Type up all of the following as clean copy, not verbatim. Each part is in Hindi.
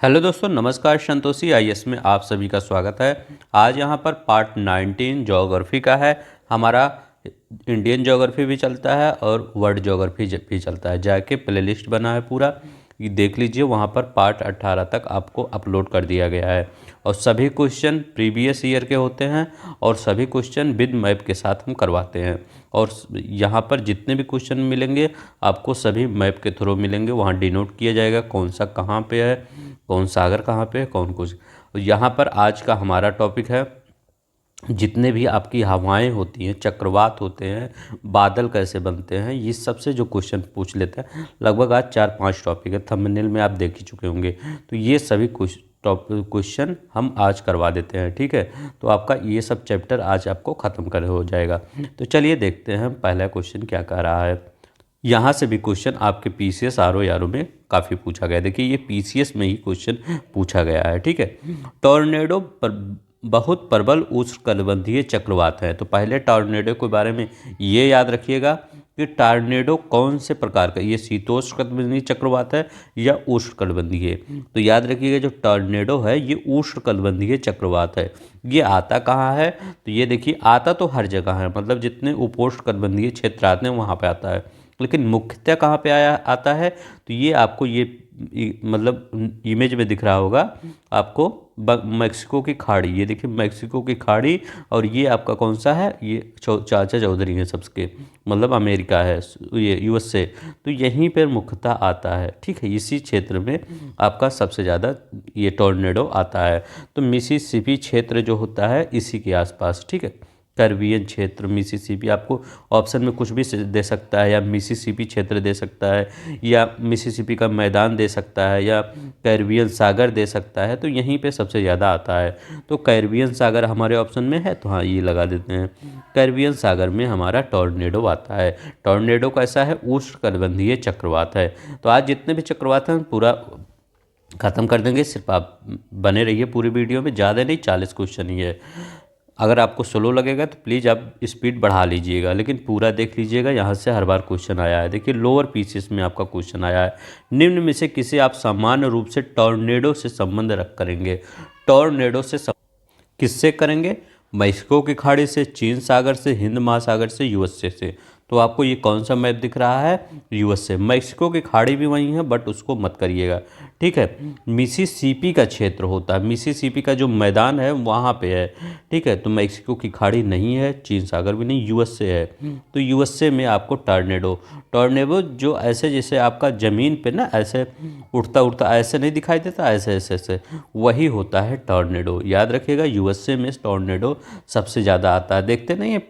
हेलो दोस्तों, नमस्कार। संतोषी आईएएस में आप सभी का स्वागत है। आज यहाँ पर पार्ट 19 ज्योग्राफी का है। हमारा इंडियन ज्योग्राफी भी चलता है और वर्ल्ड ज्योग्राफी भी चलता है। जाके प्लेलिस्ट बना है पूरा, ये देख लीजिए। वहाँ पर पार्ट 18 तक आपको अपलोड कर दिया गया है और सभी क्वेश्चन प्रीवियस ईयर के होते हैं और सभी क्वेश्चन विद मैप के साथ हम करवाते हैं। और यहाँ पर जितने भी क्वेश्चन मिलेंगे आपको सभी मैप के थ्रू मिलेंगे। वहाँ डिनोट किया जाएगा कौन सा कहाँ पे है, कौन सागर कहाँ पे है, कौन कुछ। यहाँ पर आज का हमारा टॉपिक है जितने भी आपकी हवाएं होती हैं, चक्रवात होते हैं, बादल कैसे बनते हैं, ये सबसे जो क्वेश्चन पूछ लेते हैं। लगभग आज 4-5 टॉपिक है, थंबनेल में आप देख ही चुके होंगे। तो ये सभी क्वेश्चन हम आज करवा देते हैं, ठीक है। तो आपका ये सब चैप्टर आज आपको ख़त्म कर हो जाएगा। तो चलिए देखते हैं पहला क्वेश्चन क्या कह रहा है। यहाँ से भी क्वेश्चन आपके पीसीएस आरओ यारो में काफ़ी पूछा गया। देखिए ये पीसीएस में ही क्वेश्चन पूछा गया है, ठीक है। टॉर्नेडो पर बहुत प्रबल उष्णकटिबंधीय चक्रवात है। तो पहले टॉर्नेडो के बारे में ये याद रखिएगा कि टॉर्नेडो कौन से प्रकार का, ये शीतोष्णकटिबंधीय चक्रवात है या उष्णकटिबंधीय। तो याद रखिएगा जो टॉर्नेडो है ये उष्णकटिबंधीय चक्रवात है। ये आता कहाँ है? तो ये देखिए आता तो हर जगह है, मतलब जितने उपोष्णकटिबंधीय क्षेत्र आते हैं वहाँ पे आता है, लेकिन मुख्यतः कहाँ पे आता है? तो ये आपको मतलब इमेज में दिख रहा होगा आपको मैक्सिको की खाड़ी। ये देखिए मैक्सिको की खाड़ी, और ये आपका कौन सा है? ये चाचा चौधरी हैं सबके, मतलब अमेरिका है, ये यूएसए। तो यहीं पर मुख्यतः आता है, ठीक है। इसी क्षेत्र में आपका सबसे ज़्यादा ये टॉर्नेडो आता है। तो मिसिसिपी क्षेत्र जो होता है इसी के आसपास, ठीक है। कैरिबियन क्षेत्र, मिसिसिपी, आपको ऑप्शन में कुछ भी दे सकता है, या मिसिसिपी क्षेत्र दे सकता है, या मिसिसिपी का मैदान दे सकता है, या कैरिबियन सागर दे सकता है। तो यहीं पे सबसे ज़्यादा आता है। तो कैरिबियन सागर हमारे ऑप्शन में है, तो हाँ ये लगा देते हैं। कैरिबियन सागर में हमारा टॉर्नेडो आता है। टॉर्नेडो कैसा है? उष्णकटिबंधीय चक्रवात है। तो आज जितने भी चक्रवात हैं पूरा ख़त्म कर देंगे। सिर्फ आप बने रहिए पूरी वीडियो में, ज़्यादा नहीं, 40 क्वेश्चन ही है। अगर आपको स्लो लगेगा तो प्लीज़ आप स्पीड बढ़ा लीजिएगा, लेकिन पूरा देख लीजिएगा। यहाँ से हर बार क्वेश्चन आया है। देखिए लोअर पीसेस में आपका क्वेश्चन आया है, निम्न में से किसे आप सामान्य रूप से टॉर्नेडो से संबंध रख करेंगे? टॉर्नेडो से किससे करेंगे? मैक्सिको की खाड़ी से, चीन सागर से, हिंद महासागर से, यूएसए से। तो आपको ये कौन सा मैप दिख रहा है? यूएसए। मैक्सिको की खाड़ी भी वहीं है, बट उसको मत करिएगा, ठीक है। मिसिसिपी का क्षेत्र होता है, मिसिसिपी का जो मैदान है वहाँ पे है, ठीक है। तो मैक्सिको की खाड़ी नहीं है, चीन सागर भी नहीं, यूएसए है। तो यूएसए में आपको टॉर्नेडो टॉर्नेडो जो ऐसे जैसे आपका ज़मीन पे ना ऐसे उड़ता उड़ता ऐसे नहीं दिखाई देता, ऐसे ऐसे ऐसे, वही होता है टॉर्नेडो। याद रखिएगा यूएसए में टॉर्नेडो सबसे ज़्यादा आता है। देखते नहीं है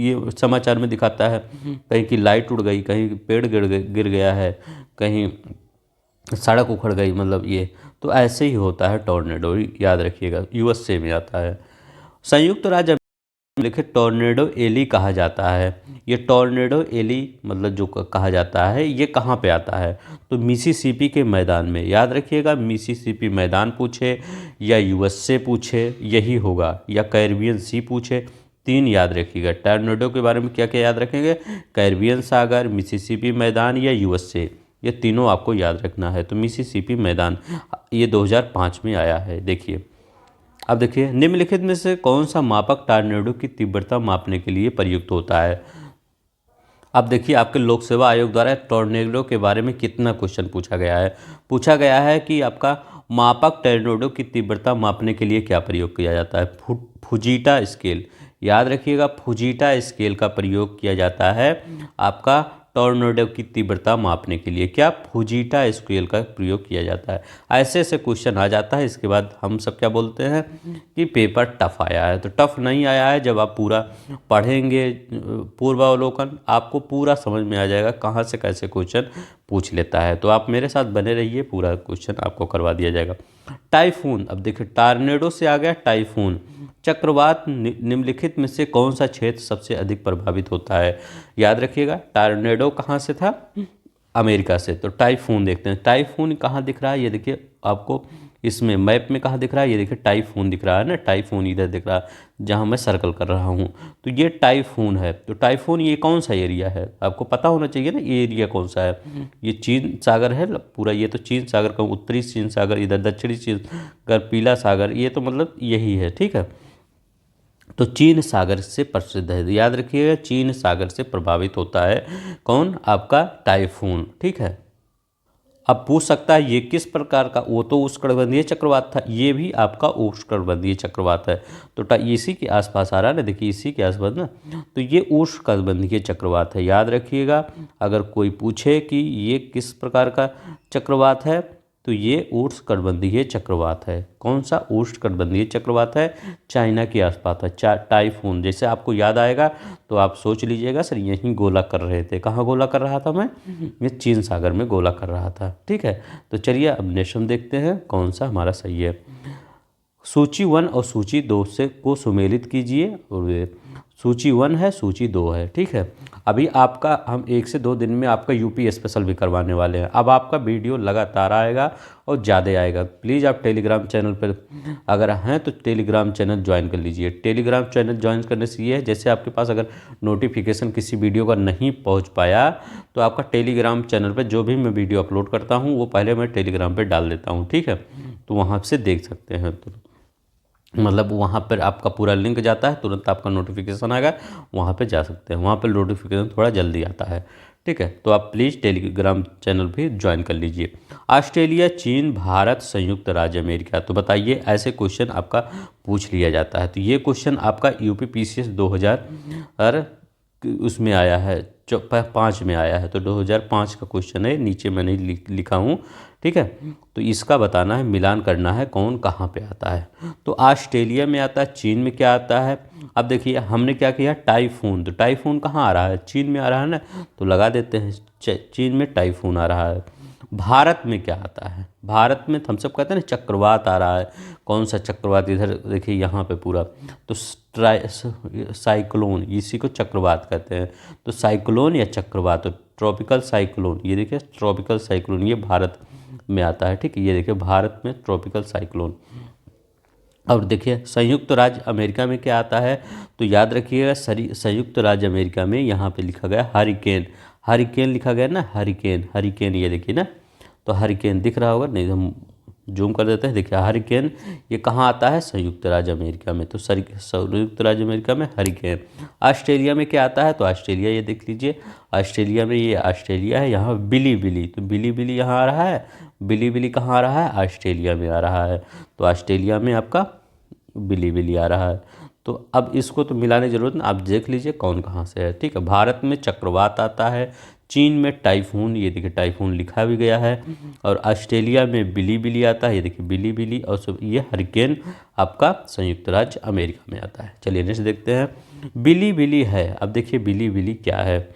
ये समाचार में दिखाता है, कहीं की लाइट उड़ गई, कहीं पेड़ गिर गया है, कहीं सड़क उखड़ गई, मतलब ये तो ऐसे ही होता है टॉर्नेडो। याद रखिएगा यूएसए में आता है। संयुक्त राज्य लिखे टॉर्नेडो एली कहा जाता है। ये टॉर्नेडो एली मतलब जो कहा जाता है ये कहाँ पे आता है? तो मिसिसिपी के मैदान में। याद रखिएगा मिसिसिपी मैदान पूछे या यूएसए पूछे यही होगा, या कैरिबियन सी पूछे, तीन याद रखिएगा। टॉर्नेडो के बारे में क्या क्या याद रखेंगे? कैरिबियन सागर, मिसिसिपी मैदान या यूएसए, ये तीनों आपको याद रखना है। तो मिसिसिपी मैदान ये 2005 में आया है। देखिए अब देखिए निम्नलिखित में से कौन सा मापक टॉर्नेडो की तीव्रता मापने के लिए प्रयुक्त होता है? अब देखिए आपके लोक सेवा आयोग द्वारा टॉर्नेडो के बारे में कितना क्वेश्चन पूछा गया है। पूछा गया है कि आपका मापक टॉर्नेडो की तीव्रता मापने के लिए क्या प्रयोग किया जाता है? फुजीटा स्केल। याद रखिएगा फुजीटा स्केल का प्रयोग किया जाता है आपका टॉर्नेडो की तीव्रता मापने के लिए। क्या? फुजीटा स्केल का प्रयोग किया जाता है। ऐसे ऐसे क्वेश्चन आ जाता है। इसके बाद हम सब क्या बोलते हैं कि पेपर टफ आया है। तो टफ नहीं आया है, जब आप पूरा पढ़ेंगे पूर्वावलोकन आपको पूरा समझ में आ जाएगा कहाँ से कैसे क्वेश्चन पूछ लेता है। तो आप मेरे साथ बने रहिए, पूरा क्वेश्चन आपको करवा दिया जाएगा। टाइफून। अब देखिए टॉर्नेडो से आ गया टाइफून। चक्रवात निम्नलिखित में से कौन सा क्षेत्र सबसे अधिक प्रभावित होता है? याद रखिएगा टॉर्नेडो कहाँ से था? अमेरिका से। तो टाइफून देखते हैं, टाइफून कहाँ दिख रहा है? ये देखिए आपको इसमें मैप में कहाँ दिख रहा है, ये देखिए टाइफून दिख रहा है ना, टाइफून इधर दिख रहा है जहाँ मैं सर्कल कर रहा हूँ, तो ये टाइफून है। तो टाइफून ये कौन सा एरिया है, आपको पता होना चाहिए ना ये एरिया कौन सा है। ये चीन सागर है पूरा, ये तो चीन सागर का उत्तरी चीन सागर, इधर दक्षिणी चीन सागर, पीला सागर, ये तो मतलब यही है, ठीक है। तो चीन सागर से प्रसिद्ध है, याद रखिएगा चीन सागर से प्रभावित होता है कौन, आपका टाइफून, ठीक है। अब पूछ सकता है ये किस प्रकार का, वो तो उष्णकटिबंधीय चक्रवात था, ये भी आपका उष्णकटिबंधीय चक्रवात है। तो इसी के आसपास आ रहा है ना, देखिए इसी के आसपास ना, तो ये उष्णकटिबंधीय चक्रवात है, याद रखिएगा। अगर कोई पूछे कि ये किस प्रकार का चक्रवात है, तो ये उष्णकटिबंधीय चक्रवात है। कौन सा उष्णकटिबंधीय चक्रवात है, चाइना के आसपास है। टाइफून जैसे आपको याद आएगा तो आप सोच लीजिएगा सर यहीं गोला कर रहे थे, कहाँ गोला कर रहा था मैं, ये चीन सागर में गोला कर रहा था, ठीक है। तो चलिए अब नेक्स्ट हम देखते हैं कौन सा हमारा सही है। सूची 1 और सूची 2 से को सुमेलित कीजिए, और सूची 1 है सूची 2 है, ठीक है। अभी आपका हम 1 से 2 दिन में आपका यूपी स्पेशल भी करवाने वाले हैं। अब आपका वीडियो लगातार आएगा और ज़्यादा आएगा। प्लीज़ आप टेलीग्राम चैनल पर अगर हैं तो टेलीग्राम चैनल ज्वाइन कर लीजिए। टेलीग्राम चैनल ज्वाइन करने से ये है, जैसे आपके पास अगर नोटिफिकेशन किसी वीडियो का नहीं पहुंच पाया तो आपका टेलीग्राम चैनल पर जो भी मैं वीडियो अपलोड करता हूँ वो पहले मैं टेलीग्राम पर डाल देता हूँ, ठीक है। तो वहाँ से देख सकते हैं, तो मतलब वहाँ पर आपका पूरा लिंक जाता है, तुरंत आपका नोटिफिकेशन आएगा, वहाँ पे जा सकते हैं। वहाँ पर नोटिफिकेशन थोड़ा जल्दी आता है, ठीक है। तो आप प्लीज़ टेलीग्राम चैनल भी ज्वाइन कर लीजिए। ऑस्ट्रेलिया, चीन, भारत, संयुक्त राज्य अमेरिका, तो बताइए ऐसे क्वेश्चन आपका पूछ लिया जाता है। तो ये क्वेश्चन आपका यूपी पीसीएस 2000 उसमें आया है, 5 में आया है, तो 2005 का क्वेश्चन है, नीचे मैंने लिखा हूँ, ठीक है। तो इसका बताना है, मिलान करना है कौन कहाँ पे आता है। तो ऑस्ट्रेलिया में आता है, चीन में क्या आता है। अब देखिए हमने क्या किया, टाइफून, तो टाइफून कहाँ आ रहा है, चीन में आ रहा है ना, तो लगा देते हैं चीन में टाइफून आ रहा है। भारत में क्या आता है, भारत में हम सब कहते हैं ना चक्रवात आ रहा है। कौन सा चक्रवात, इधर देखिए यहाँ पे पूरा, तो साइक्लोन, इसी को चक्रवात कहते हैं। तो साइक्लोन या चक्रवात, तो ट्रॉपिकल साइक्लोन, ये देखिए ट्रॉपिकल साइक्लोन, ये भारत में आता है, ठीक है। ये देखिए भारत में ट्रॉपिकल साइक्लोन। और देखिए संयुक्त राज्य अमेरिका में क्या आता है, तो याद रखिएगा संयुक्त राज्य अमेरिका में यहाँ पे लिखा गया हरिकेन, हरिकेन लिखा गया ना, हरिकेन, हरिकेन, ये देखिए ना, तो हरिकेन दिख रहा होगा, नहीं हम जूम कर देते हैं, देखिए हरिकेन ये कहाँ आता है, संयुक्त राज्य अमेरिका में। तो संयुक्त राज्य अमेरिका में हरिकेन। ऑस्ट्रेलिया में क्या आता है, तो ऑस्ट्रेलिया ये देख लीजिए, ऑस्ट्रेलिया में, ये ऑस्ट्रेलिया है, यहाँ बिली बिली, तो बिली बिली यहाँ आ रहा है, बिली बिली कहाँ आ रहा है, ऑस्ट्रेलिया में आ रहा है। तो ऑस्ट्रेलिया में आपका बिली बिली आ रहा है। तो अब इसको तो मिलाने की जरूरत नहीं, आप देख लीजिए कौन कहाँ से है, ठीक है। भारत में चक्रवात आता है, चीन में टाइफून, ये देखिए टाइफून लिखा भी गया है, और ऑस्ट्रेलिया में बिली बिली आता है, ये देखिए बिली बिली, और सब ये हरिकेन आपका संयुक्त राज्य अमेरिका में आता है। चलिए नेक्स्ट देखते हैं, बिली बिली है। अब देखिए बिली बिली क्या है,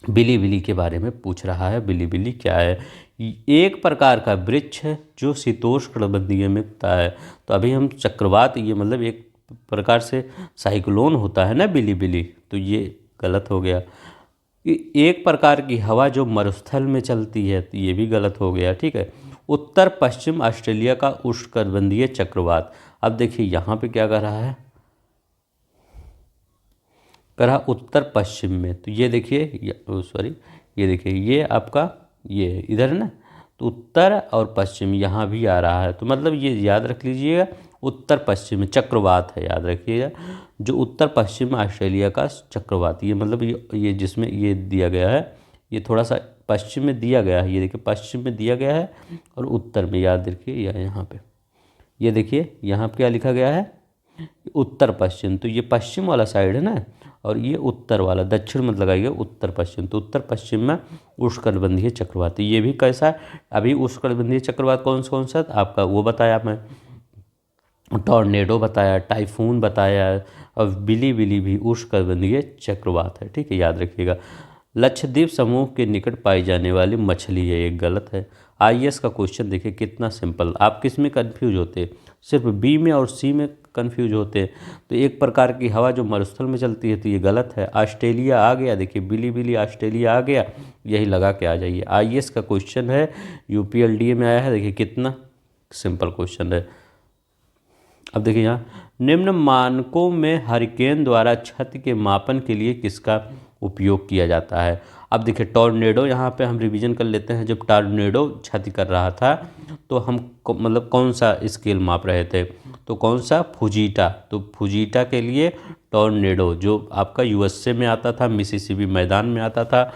बिली बिली के बारे में पूछ रहा है, बिली बिली क्या है। एक प्रकार का वृक्ष है जो शीतोष्णकटिबंधीय में उगता है। तो अभी हम चक्रवात, ये मतलब एक प्रकार से साइक्लोन होता है ना बिली बिली, तो ये गलत हो गया। एक प्रकार की हवा जो मरुस्थल में चलती है, तो ये भी गलत हो गया, ठीक है। उत्तर पश्चिम ऑस्ट्रेलिया का उष्णकटिबंधीय चक्रवात। अब देखिए यहाँ पे क्या कर रहा है, करा उत्तर पश्चिम में, तो ये देखिए सॉरी, ये देखिए ये आपका ये इधर ना, तो उत्तर और पश्चिम यहाँ भी आ रहा है। तो मतलब ये याद रख लीजिएगा, उत्तर पश्चिम चक्रवात है, याद रखिएगा, जो उत्तर पश्चिम ऑस्ट्रेलिया का चक्रवात, ये मतलब ये जिसमें ये दिया गया है, ये थोड़ा सा पश्चिम में दिया गया है, ये देखिए पश्चिम में दिया गया है, और उत्तर में, याद रखिए यहाँ पे, ये देखिए यहाँ पे क्या लिखा गया है, उत्तर पश्चिम, तो ये पश्चिम वाला साइड है ना, और ये उत्तर वाला, दक्षिण मत लगाइए, उत्तर पश्चिम, तो उत्तर पश्चिम में उष्णकटिबंधीय चक्रवात। ये भी कैसा है, अभी उष्णकटिबंधीय चक्रवात कौन सा आपका वो बताया मैं, टॉर्नेडो बताया, टाइफून बताया, और बिली बिली भी उष्णकटिबंधीय चक्रवात है, ठीक है, याद रखिएगा। लक्षद्वीप समूह के निकट पाई जाने वाली मछली है, ये गलत है। आईएएस का क्वेश्चन देखिए कितना सिंपल, आप किस में कंफ्यूज होते, सिर्फ बी में और सी में कंफ्यूज होते। तो एक प्रकार की हवा जो मरुस्थल में चलती है, तो ये गलत है। ऑस्ट्रेलिया आ गया, देखिए बिली बिली ऑस्ट्रेलिया आ गया, यही लगा के आ जाइए। आईएएस का क्वेश्चन है, यूपीएलडीए में आया है, देखिए कितना सिंपल क्वेश्चन है। अब देखिए यहाँ, निम्न मानकों में हरिकेन द्वारा क्षति के मापन के लिए किसका उपयोग किया जाता है। अब देखिए टॉर्नेडो, यहाँ पे हम रिवीजन कर लेते हैं। जब टॉर्नेडो क्षति कर रहा था तो हम मतलब कौन सा स्केल माप रहे थे, तो कौन सा, फुजीटा। तो फुजीटा के लिए टॉर्नेडो जो आपका यूएसए में आता था, मिसिसिपी मैदान में आता था,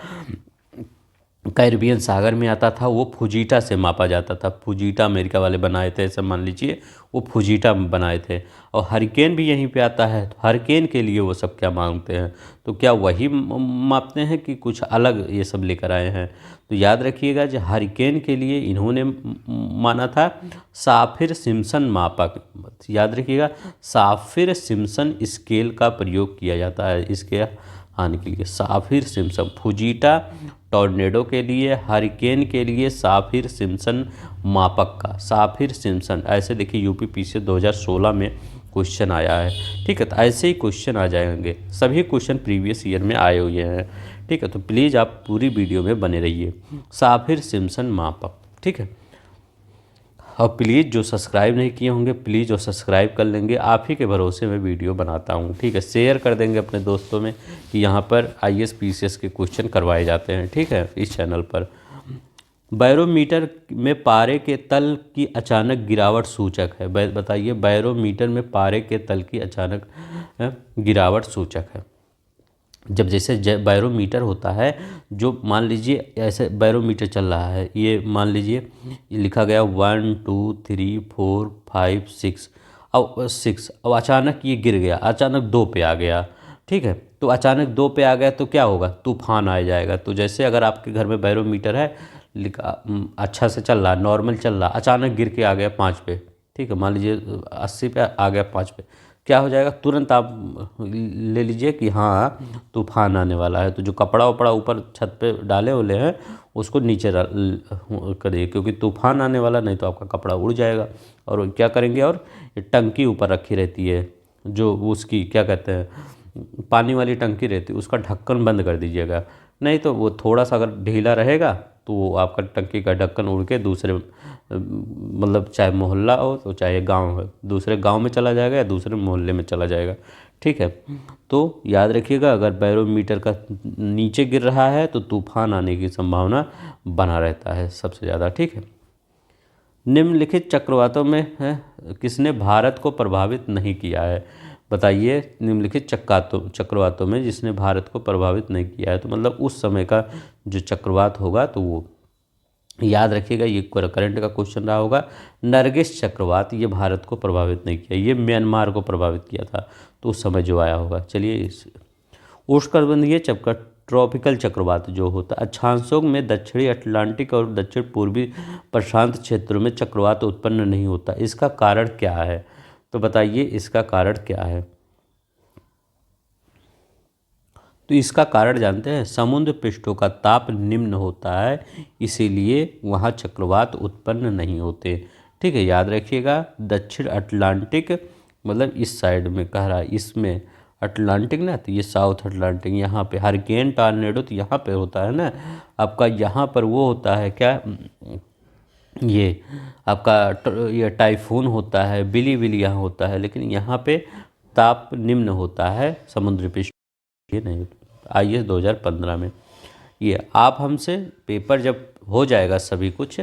कैरिबियन सागर में आता था, वो फुजीटा से मापा जाता था। फुजीटा अमेरिका वाले बनाए थे, ऐसा मान लीजिए वो फुजीटा बनाए थे। और हरिकेन भी यहीं पे आता है, तो हरिकेन के लिए वो सब क्या मांगते हैं, तो क्या वही मापते हैं कि कुछ अलग ये सब लेकर आए हैं। तो याद रखिएगा जो हरिकेन के लिए इन्होंने माना था साफिर सिम्पसन मापक। याद रखिएगा साफिर सिम्पसन स्केल का प्रयोग किया जाता है इसके आने के लिए। साफिर सिम्पसन, फुजीटा टॉर्नेडो के लिए, हरिकेन के लिए साफिर सिम्पसन मापक का, साफिर सिम्पसन। ऐसे देखिए यूपीपीसी 2016 में क्वेश्चन आया है। ठीक है, तो ऐसे ही क्वेश्चन आ जाएंगे, सभी क्वेश्चन प्रीवियस ईयर में आए हुए हैं। ठीक है, तो प्लीज़ आप पूरी वीडियो में बने रहिए। साफिर सिम्पसन मापक, ठीक है। और प्लीज़ जो सब्सक्राइब नहीं किए होंगे प्लीज़ वो सब्सक्राइब कर लेंगे, आप ही के भरोसे में वीडियो बनाता हूँ। ठीक है, शेयर कर देंगे अपने दोस्तों में कि यहाँ पर आईएएस पीसीएस के क्वेश्चन करवाए जाते हैं। ठीक है, इस चैनल पर। बैरोमीटर में पारे के तल की अचानक गिरावट सूचक है। बताइए, बैरोमीटर में पारे के तल की अचानक गिरावट सूचक है। जब जैसे बैरोमीटर होता है, जो मान लीजिए ऐसे बैरोमीटर चल रहा है, ये मान लीजिए ये लिखा गया 1 2 3 4 5 6, अब 6, अब अचानक ये गिर गया, अचानक 2 पे आ गया। ठीक है, तो अचानक 2 पे आ गया तो क्या होगा, तूफान आ जाएगा। तो जैसे अगर आपके घर में बैरोमीटर है, लिखा अच्छा से चल रहा, नॉर्मल चल रहा, अचानक गिर के आ गया 5 पे। ठीक है, मान लीजिए 80 पे आ गया 5 पे, क्या हो जाएगा, तुरंत आप ले लीजिए कि हाँ तूफान आने वाला है। तो जो कपड़ा वपड़ा ऊपर छत पे डाले हुए हैं उसको नीचे करिए, क्योंकि तूफान आने वाला, नहीं तो आपका कपड़ा उड़ जाएगा। और क्या करेंगे, और टंकी ऊपर रखी रहती है, जो उसकी क्या कहते हैं, पानी वाली टंकी रहती है, उसका ढक्कन बंद कर दीजिएगा। नहीं तो वो थोड़ा सा अगर ढीला रहेगा तो वो आपका टंकी का ढक्कन उड़ के दूसरे मतलब चाहे मोहल्ला हो तो चाहे गांव हो, दूसरे गांव में चला जाएगा या दूसरे मोहल्ले में चला जाएगा। ठीक है, तो याद रखिएगा अगर बैरोमीटर का नीचे गिर रहा है तो तूफान आने की संभावना बना रहता है सबसे ज़्यादा। ठीक है, निम्नलिखित चक्रवातों में है किसने भारत को प्रभावित नहीं किया है। बताइए, निम्नलिखित चक्रवातों में जिसने भारत को प्रभावित नहीं किया है, तो मतलब उस समय का जो चक्रवात होगा तो वो याद रखिएगा, ये करंट का क्वेश्चन रहा होगा। नरगिस चक्रवात, ये भारत को प्रभावित नहीं किया, ये म्यांमार को प्रभावित किया था, तो उस समय जो आया होगा। चलिए, इस उष्णकटिबंधीय चक्र ट्रॉपिकल चक्रवात जो होता है, अक्षांशों में दक्षिणी अटलांटिक और दक्षिण पूर्वी प्रशांत क्षेत्रों में चक्रवात उत्पन्न नहीं होता, इसका कारण क्या है। तो बताइए इसका कारण क्या है। तो इसका कारण जानते हैं, समुद्र पृष्ठों का ताप निम्न होता है, इसीलिए वहाँ चक्रवात उत्पन्न नहीं होते। ठीक है, याद रखिएगा दक्षिण अटलांटिक मतलब इस साइड में कह रहा है, इसमें अटलांटिक ना, तो ये साउथ अटलांटिक, यहाँ पे हरिकेन टॉर्नेडो तो यहाँ पे होता है ना आपका, यहाँ पर वो होता है क्या, ये आपका ये टाइफून होता है, बिली बिली यहाँ होता है, लेकिन यहाँ पे ताप निम्न होता है समुद्र पृष्ठ, ये नहीं। आईएएस 2015 में ये आप हमसे पेपर जब हो जाएगा, सभी कुछ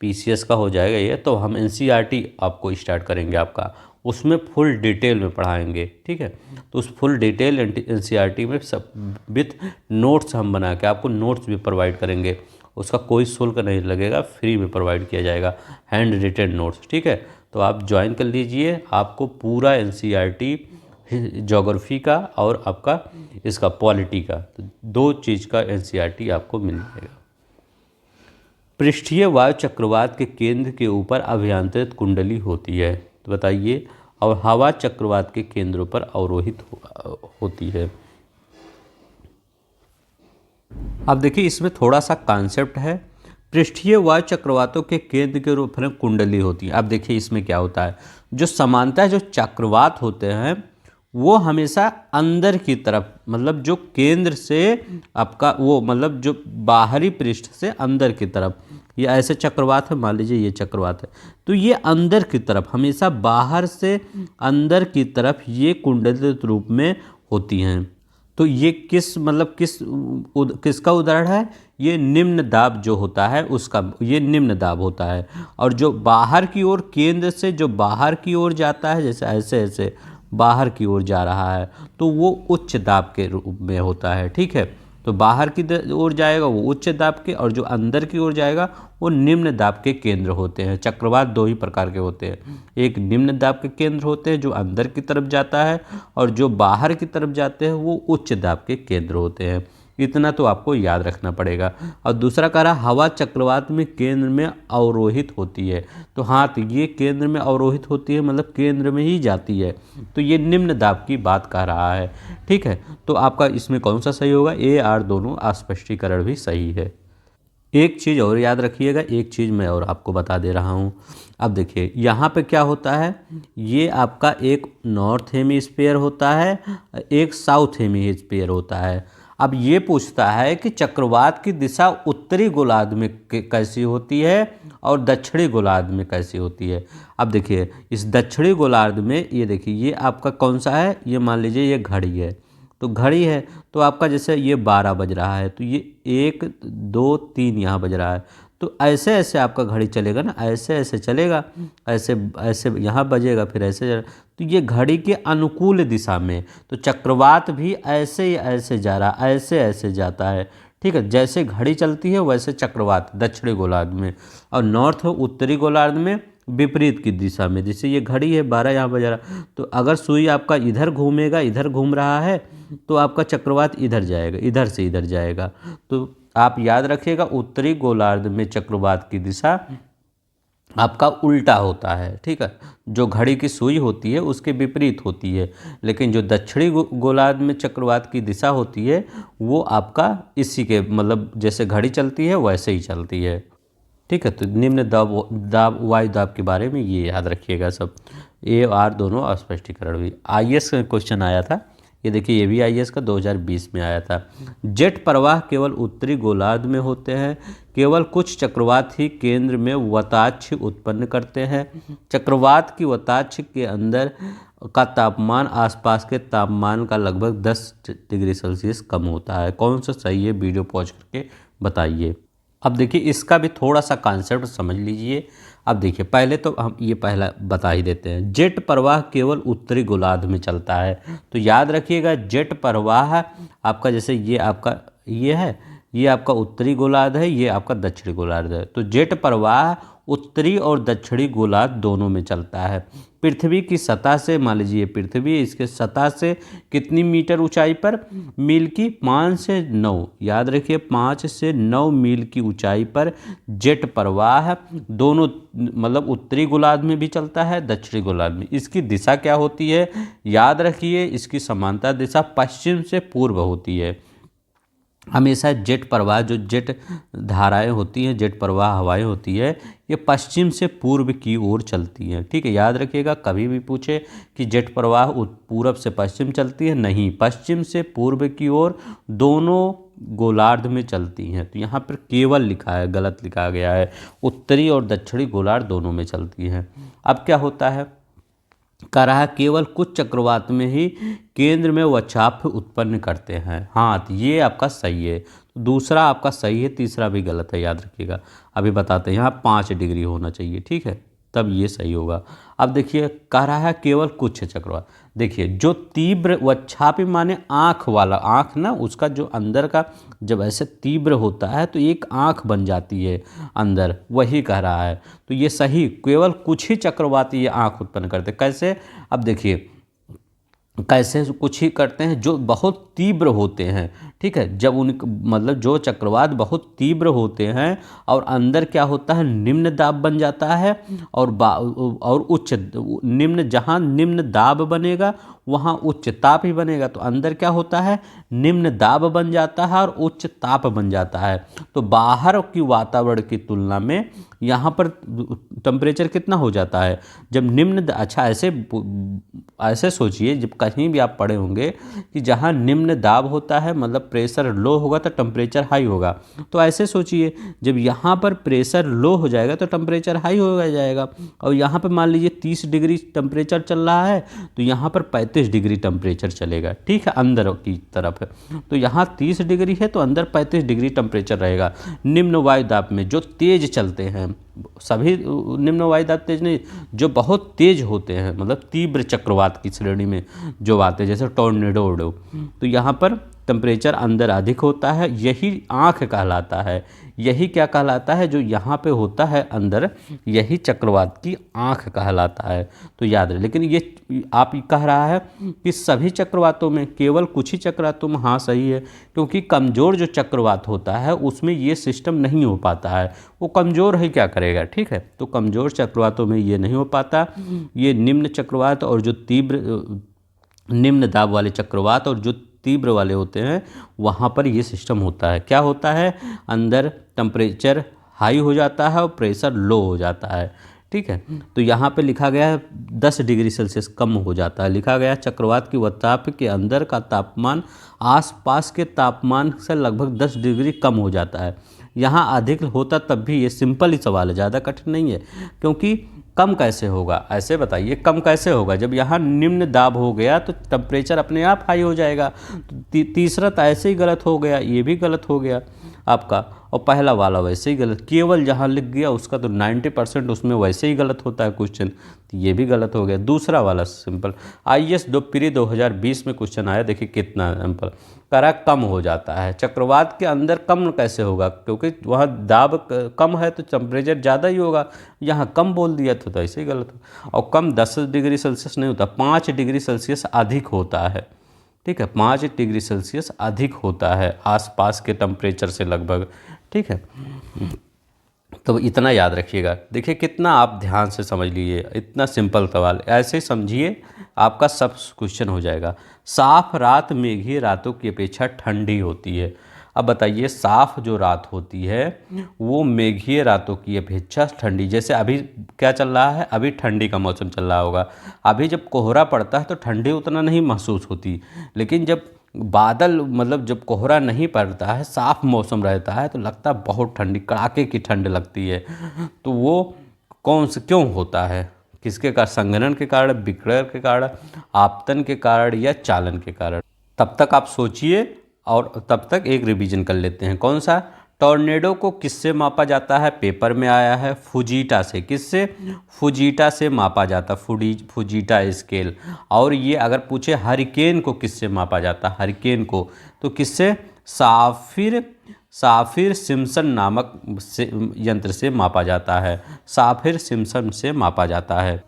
पीसीएस का हो जाएगा ये, तो हम एनसीईआरटी आपको स्टार्ट करेंगे आपका, उसमें फुल डिटेल में पढ़ाएंगे। ठीक है, तो उस फुल डिटेल एनसीईआरटी में सब विथ नोट्स हम बना के आपको नोट्स भी प्रोवाइड करेंगे, उसका कोई शुल्क नहीं लगेगा, फ्री में प्रोवाइड किया जाएगा, हैंड रिटेन नोट्स। ठीक है, तो आप ज्वाइन कर लीजिए, आपको पूरा एनसीईआरटी ज्योग्राफी का और आपका इसका पॉलिटी का, तो 2 चीज़ का एनसीईआरटी आपको मिल जाएगा। पृष्ठीय वायु चक्रवात के केंद्र के ऊपर अभियांत्रित कुंडली होती है, तो बताइए, और हवा चक्रवात के केंद्रों पर अवरोहित होती है। अब देखिए इसमें थोड़ा सा कॉन्सेप्ट है, पृष्ठीय वायु चक्रवातों के केंद्र के रूप में कुंडली होती है। अब देखिए इसमें क्या होता है, जो सामान्यतः जो चक्रवात होते हैं वो हमेशा अंदर की तरफ, मतलब जो केंद्र से आपका वो, मतलब जो बाहरी पृष्ठ से अंदर की तरफ, ये ऐसे चक्रवात है, मान लीजिए ये चक्रवात है, तो ये अंदर की तरफ, हमेशा बाहर से अंदर की तरफ ये कुंडलित रूप में होती हैं। तो ये किस, मतलब किसका उदाहरण है? ये निम्न दाब जो होता है उसका, ये निम्न दाब होता है। और जो बाहर की ओर, केंद्र से जो बाहर की ओर जाता है, जैसे ऐसे ऐसे बाहर की ओर जा रहा है, तो वो उच्च दाब के रूप में होता है। ठीक है, तो बाहर की ओर जाएगा वो उच्च दाब के, और जो अंदर की ओर जाएगा वो निम्न दाब के केंद्र होते हैं। चक्रवात दो ही प्रकार के होते हैं, एक निम्न दाब के केंद्र होते हैं जो अंदर की तरफ जाता है, और जो बाहर की तरफ जाते हैं वो उच्च दाब के केंद्र होते हैं। इतना तो आपको याद रखना पड़ेगा। और दूसरा कह रहा, हवा चक्रवात में केंद्र में अवरोहित होती है। तो हाँ, तो ये केंद्र में अवरोहित होती है, मतलब केंद्र में ही जाती है, तो ये निम्न दाब की बात कह रहा है। ठीक है, तो आपका इसमें कौन सा सही होगा? ए आर दोनों स्पष्टीकरण भी सही है। एक चीज़ और याद रखिएगा, एक चीज़ मैं और आपको बता दे रहा हूँ। अब देखिए यहाँ पे क्या होता है, ये आपका एक नॉर्थ हेमीस्फीयर होता है, एक साउथ हेमीस्फीयर होता है। अब ये पूछता है कि चक्रवात की दिशा उत्तरी गोलार्ध में कैसी होती है और दक्षिणी गोलार्ध में कैसी होती है। अब देखिए इस दक्षिणी गोलार्ध में, ये देखिए ये आपका कौन सा है, ये मान लीजिए ये घड़ी है, तो घड़ी है तो आपका जैसे ये 12 बज रहा है, तो ये 1 2 3 यहाँ बज रहा है, तो ऐसे ऐसे आपका घड़ी चलेगा ना, ऐसे ऐसे चलेगा, ऐसे ऐसे यहाँ बजेगा, फिर ऐसे, तो ये घड़ी के अनुकूल दिशा में, तो चक्रवात भी ऐसे ही ऐसे जा रहा, ऐसे ऐसे जाता है। ठीक है, जैसे घड़ी चलती है वैसे चक्रवात दक्षिणी गोलार्ध में, और नॉर्थ उत्तरी गोलार्ध में विपरीत की दिशा में। जैसे ये घड़ी है 12 यहाँ बज रहा, तो अगर सुई आपका इधर घूमेगा, इधर घूम रहा है, तो आपका चक्रवात इधर जाएगा, इधर से इधर जाएगा। तो आप याद रखिएगा, उत्तरी गोलार्ध में चक्रवात की दिशा आपका उल्टा होता है। ठीक है, जो घड़ी की सुई होती है उसके विपरीत होती है, लेकिन जो दक्षिणी गोलार्ध में चक्रवात की दिशा होती है वो आपका इसी के, मतलब जैसे घड़ी चलती है वैसे ही चलती है। ठीक है, तो निम्न दाब वायु दाब के बारे में ये याद रखिएगा सब। ए आर दोनों स्पष्टीकरण भी आईएएस का क्वेश्चन आया था, ये देखिए ये भी आईएएस का 2020 में आया था। जेट प्रवाह केवल उत्तरी गोलार्ध में होते हैं, केवल कुछ चक्रवात ही केंद्र में वताक्ष उत्पन्न करते हैं। चक्रवात की वताक्ष के अंदर का तापमान आसपास के तापमान का लगभग 10 डिग्री सेल्सियस कम होता है। कौन सा सही है, वीडियो पॉज करके बताइए। अब देखिए इसका भी थोड़ा सा कॉन्सेप्ट समझ लीजिए। अब देखिए पहले तो हम ये पहला बता ही देते हैं, जेट प्रवाह केवल उत्तरी गोलार्ध में चलता है। तो याद रखिएगा जेट प्रवाह आपका, जैसे ये आपका ये है, ये आपका उत्तरी गोलार्ध है, ये आपका दक्षिणी गोलार्ध है। तो जेट प्रवाह उत्तरी और दक्षिणी गोलार्ध दोनों में चलता है। पृथ्वी की सतह से, मान लीजिए पृथ्वी, इसके सतह से कितनी मीटर ऊंचाई पर? मील की 5 से 9, याद रखिए 5 से 9 मील की ऊंचाई पर जेट प्रवाह दोनों, मतलब उत्तरी गोलार्ध में भी चलता है, दक्षिणी गोलार्ध में। इसकी दिशा क्या होती है? याद रखिए इसकी समांतर दिशा पश्चिम से पूर्व होती है। हमेशा जेट प्रवाह, जो जेट धाराएं होती हैं, जेट प्रवाह हवाएं होती है, ये पश्चिम से पूर्व की ओर चलती हैं। ठीक है, याद रखिएगा, कभी भी पूछे कि जेट प्रवाह पूर्व से पश्चिम चलती है, नहीं, पश्चिम से पूर्व की ओर दोनों गोलार्ध में चलती हैं। तो यहाँ पर केवल लिखा है, गलत लिखा गया है, उत्तरी और दक्षिणी गोलार्ध दोनों में चलती हैं। अब क्या होता है, कह रहा है केवल कुछ चक्रवात में ही केंद्र में वक्षाभ उत्पन्न करते हैं। हाँ, तो ये आपका सही है, तो दूसरा आपका सही है, तीसरा भी गलत है, याद रखिएगा। अभी बताते हैं, यहाँ 5 डिग्री होना चाहिए, ठीक है, तब ये सही होगा। अब देखिए कह रहा है केवल कुछ चक्रवात, देखिए जो तीव्र वक्षापी माने आँख वाला, आँख ना उसका जो अंदर का जब ऐसे तीव्र होता है तो एक आँख बन जाती है अंदर, वही कह रहा है। तो ये सही, केवल कुछ ही चक्रवात ये आँख उत्पन्न करते। कैसे? अब देखिए कैसे कुछ ही करते हैं, जो बहुत तीव्र होते हैं। ठीक है, जब उन, मतलब जो चक्रवात बहुत तीव्र होते हैं और अंदर क्या होता है, निम्न दाब बन जाता है, और उच्च निम्न, जहाँ निम्न दाब बनेगा वहाँ उच्च ताप ही बनेगा। तो अंदर क्या होता है, निम्न दाब बन जाता है और उच्च ताप बन जाता है। तो बाहर की वातावरण की तुलना में यहाँ पर टेम्परेचर कितना हो जाता है जब अच्छा ऐसे सोचिए, जब कहीं भी आप पढ़े होंगे कि जहाँ निम्न दाब होता है मतलब प्रेशर लो होगा तो टेम्परेचर हाई होगा। तो ऐसे सोचिए, जब यहाँ पर प्रेशर लो हो जाएगा तो टेम्परेचर हाई हो जाएगा। और यहाँ पर मान लीजिए 30 डिग्री टेम्परेचर चल रहा है तो यहाँ पर 35 डिग्री टेम्परेचर चलेगा, ठीक है, अंदर की तरफ। तो यहाँ 30 डिग्री है तो अंदर 35 डिग्री टेम्परेचर रहेगा। निम्न वायु दाब में जो तेज चलते हैं, सभी निम्न वायु दाब तेज नहीं, जो बहुत तेज होते हैं मतलब तीव्र चक्रवात की श्रेणी में जो आते हैं जैसे टॉर्नेडो, तो यहाँ पर टेम्परेचर अंदर अधिक होता है, यही आँख कहलाता है। यही क्या कहलाता है, जो यहाँ पे होता है अंदर, यही चक्रवात की आँख कहलाता है। तो याद रहे, लेकिन ये आप कह रहा है कि सभी चक्रवातों में, केवल कुछ ही चक्रवातों में, हाँ सही है, क्योंकि कमज़ोर जो चक्रवात होता है उसमें ये सिस्टम नहीं हो पाता है, वो कमज़ोर ही क्या करेगा, ठीक है। तो कमज़ोर चक्रवातों में ये नहीं हो पाता। ये निम्न चक्रवात और जो निम्न दाब वाले चक्रवात और जो तीव्र वाले होते हैं वहाँ पर ये सिस्टम होता है। क्या होता है, अंदर टेम्परेचर हाई हो जाता है और प्रेशर लो हो जाता है, ठीक है। तो यहाँ पे लिखा गया है 10 डिग्री सेल्सियस कम हो जाता है। लिखा गया चक्रवात की वताप के अंदर का तापमान आसपास के तापमान से लगभग 10 डिग्री कम हो जाता है। यहाँ अधिक होता तब भी, ये सिंपल ही सवाल है, ज़्यादा कठिन नहीं है। क्योंकि कम कैसे होगा, ऐसे बताइए कम कैसे होगा, जब यहाँ निम्न दाब हो गया तो टेम्परेचर अपने आप हाई हो जाएगा। तीसरा तो ऐसे ही गलत हो गया, ये भी गलत हो गया आपका, और पहला वाला वैसे ही गलत, केवल जहाँ लिख गया उसका तो 90% उसमें वैसे ही गलत होता है क्वेश्चन, तो ये भी गलत हो गया। दूसरा वाला सिंपल IAS प्री 2020 में क्वेश्चन आया, देखिए कितना सिंपल करा, कम हो जाता है। चक्रवात के अंदर कम कैसे होगा, क्योंकि वहाँ दाब कम है तो टेम्परेचर ज़्यादा ही होगा, यहाँ कम बोल दिया तो ऐसे ही गलत हो। और कम 10 डिग्री सेल्सियस नहीं होता, 5 डिग्री सेल्सियस अधिक होता है, ठीक है, 5 डिग्री सेल्सियस अधिक होता है आसपास के टेम्परेचर से लगभग, ठीक है। तो इतना याद रखिएगा। देखिए कितना आप ध्यान से समझ लीजिए, इतना सिंपल सवाल, ऐसे ही समझिए आपका सब क्वेश्चन हो जाएगा। साफ रात मेघी रातों की अपेक्षा ठंडी होती है। अब बताइए, साफ जो रात होती है वो मेघीय रातों की अपेक्षा ठंडी, जैसे अभी क्या चल रहा है, अभी ठंडी का मौसम चल रहा होगा, अभी जब कोहरा पड़ता है तो ठंडी उतना नहीं महसूस होती, लेकिन जब बादल मतलब जब कोहरा नहीं पड़ता है, साफ मौसम रहता है तो लगता है बहुत ठंडी, कड़ाके की ठंड लगती है। तो वो क्यों होता है, किसके कारण, संघनन के कारण, विकिरण के कारण, आपतन के कारण या चालन के कारण। तब तक आप सोचिए और तब तक एक रिवीजन कर लेते हैं। कौन सा, टॉर्नेडो को किससे मापा जाता है, पेपर में आया है फुजीटा से। किससे, फुजीटा से मापा जाता, फुजीटा स्केल। और ये अगर पूछे हरिकेन को किससे मापा जाता, हरिकेन को तो किससे, साफिर सिम्पसन नामक यंत्र से मापा जाता है, साफिर सिम्पसन से मापा जाता है।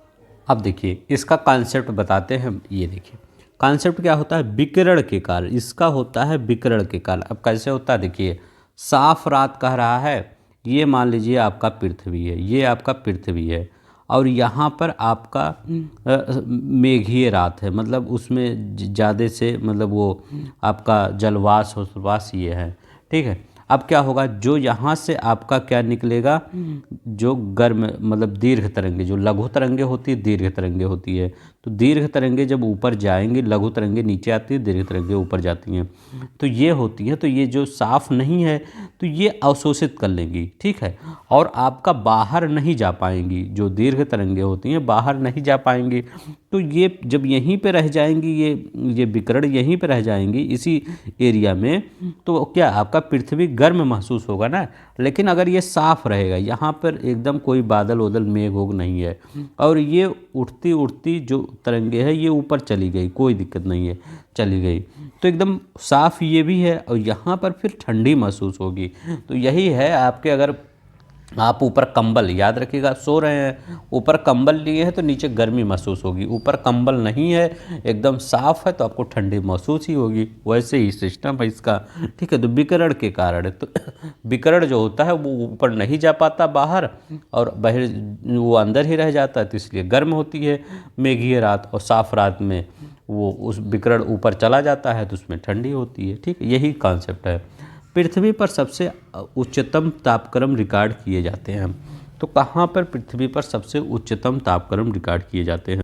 अब देखिए इसका कॉन्सेप्ट बताते हैं। ये देखिए कॉन्सेप्ट क्या होता है, विकिरण के कारण, इसका होता है विकिरण के कारण। अब कैसे होता है, देखिए साफ रात कह रहा है, ये मान लीजिए आपका पृथ्वी है, ये आपका पृथ्वी है, और यहाँ पर आपका मेघीय रात है, मतलब उसमें ज़्यादा से मतलब वो आपका जलवाष्प होशवास ये है, ठीक है। अब क्या होगा, जो यहाँ से आपका क्या निकलेगा, जो गर्म मतलब दीर्घ तरंगे, जो लघु तरंगे होती है, दीर्घ तरंगे होती है। तो दीर्घ तरंगे जब ऊपर जाएंगी, लघु तरंगे नीचे आती है, दीर्घ तरंगे ऊपर जाती हैं, तो ये होती है। तो ये जो साफ नहीं है तो ये अवशोषित कर लेंगी, ठीक है, और आपका बाहर नहीं जा पाएंगी। जो दीर्घ तरंगे होती हैं बाहर नहीं जा पाएंगी, तो ये जब यहीं पे रह जाएंगी, ये विकिरण यहीं पे रह जाएंगी इसी एरिया में, तो क्या आपका पृथ्वी गर्म महसूस होगा ना। लेकिन अगर ये साफ रहेगा, यहाँ पर एकदम कोई बादल वदल मेघ वोघ नहीं है, और ये उठती उठती जो तरंगे है ये ऊपर चली गई, कोई दिक्कत नहीं है, चली गई, तो एकदम साफ ये भी है, और यहाँ पर फिर ठंडी महसूस होगी। तो यही है आपके, अगर आप ऊपर कंबल, याद रखिएगा, सो रहे हैं, ऊपर कंबल लिए हैं तो नीचे गर्मी महसूस होगी, ऊपर कंबल नहीं है, एकदम साफ है, तो आपको ठंडी महसूस ही होगी। वैसे ही सिस्टम है इसका, ठीक है। तो विकिरण के कारण है, तो विकिरण जो होता है वो ऊपर नहीं जा पाता बाहर, और बाहर वो अंदर ही रह जाता है, तो इसलिए गर्म होती है मेघीय रात, और साफ रात में वो उस विकिरण ऊपर चला जाता है तो उसमें ठंडी होती है, ठीक है। यही कॉन्सेप्ट है। पृथ्वी पर सबसे उच्चतम तापक्रम रिकॉर्ड किए जाते हैं। तो कहाँ पर पृथ्वी पर सबसे उच्चतम तापक्रम रिकॉर्ड किए जाते हैं?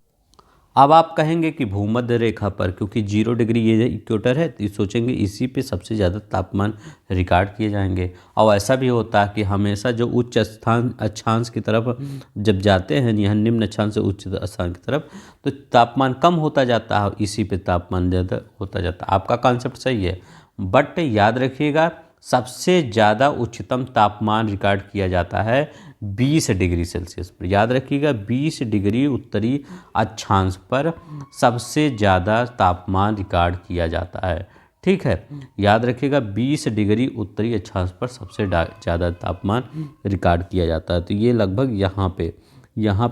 अब आप कहेंगे कि भूमध्य रेखा पर, क्योंकि 0 डिग्री ये इक्वेटर है, तो सोचेंगे इसी पे सबसे ज़्यादा तापमान रिकॉर्ड किए जाएंगे। और ऐसा भी होता है कि हमेशा जो उच्च स्थान अक्षांश की तरफ जब जाते हैं, यहाँ निम्न अक्षांश से उच्च स्थान की तरफ, तो तापमान कम होता जाता है, इसी पे तापमान ज़्यादा होता जाता है। आपका कॉन्सेप्ट सही है, बट याद रखिएगा सबसे ज़्यादा उच्चतम तापमान रिकॉर्ड किया जाता है 20 डिग्री सेल्सियस पर। याद रखिएगा 20 डिग्री उत्तरी अक्षांश पर सबसे ज़्यादा तापमान रिकॉर्ड किया जाता है, ठीक है। याद रखिएगा 20 डिग्री उत्तरी अक्षांश पर सबसे ज़्यादा तापमान रिकॉर्ड किया जाता है। तो ये लगभग यहाँ पे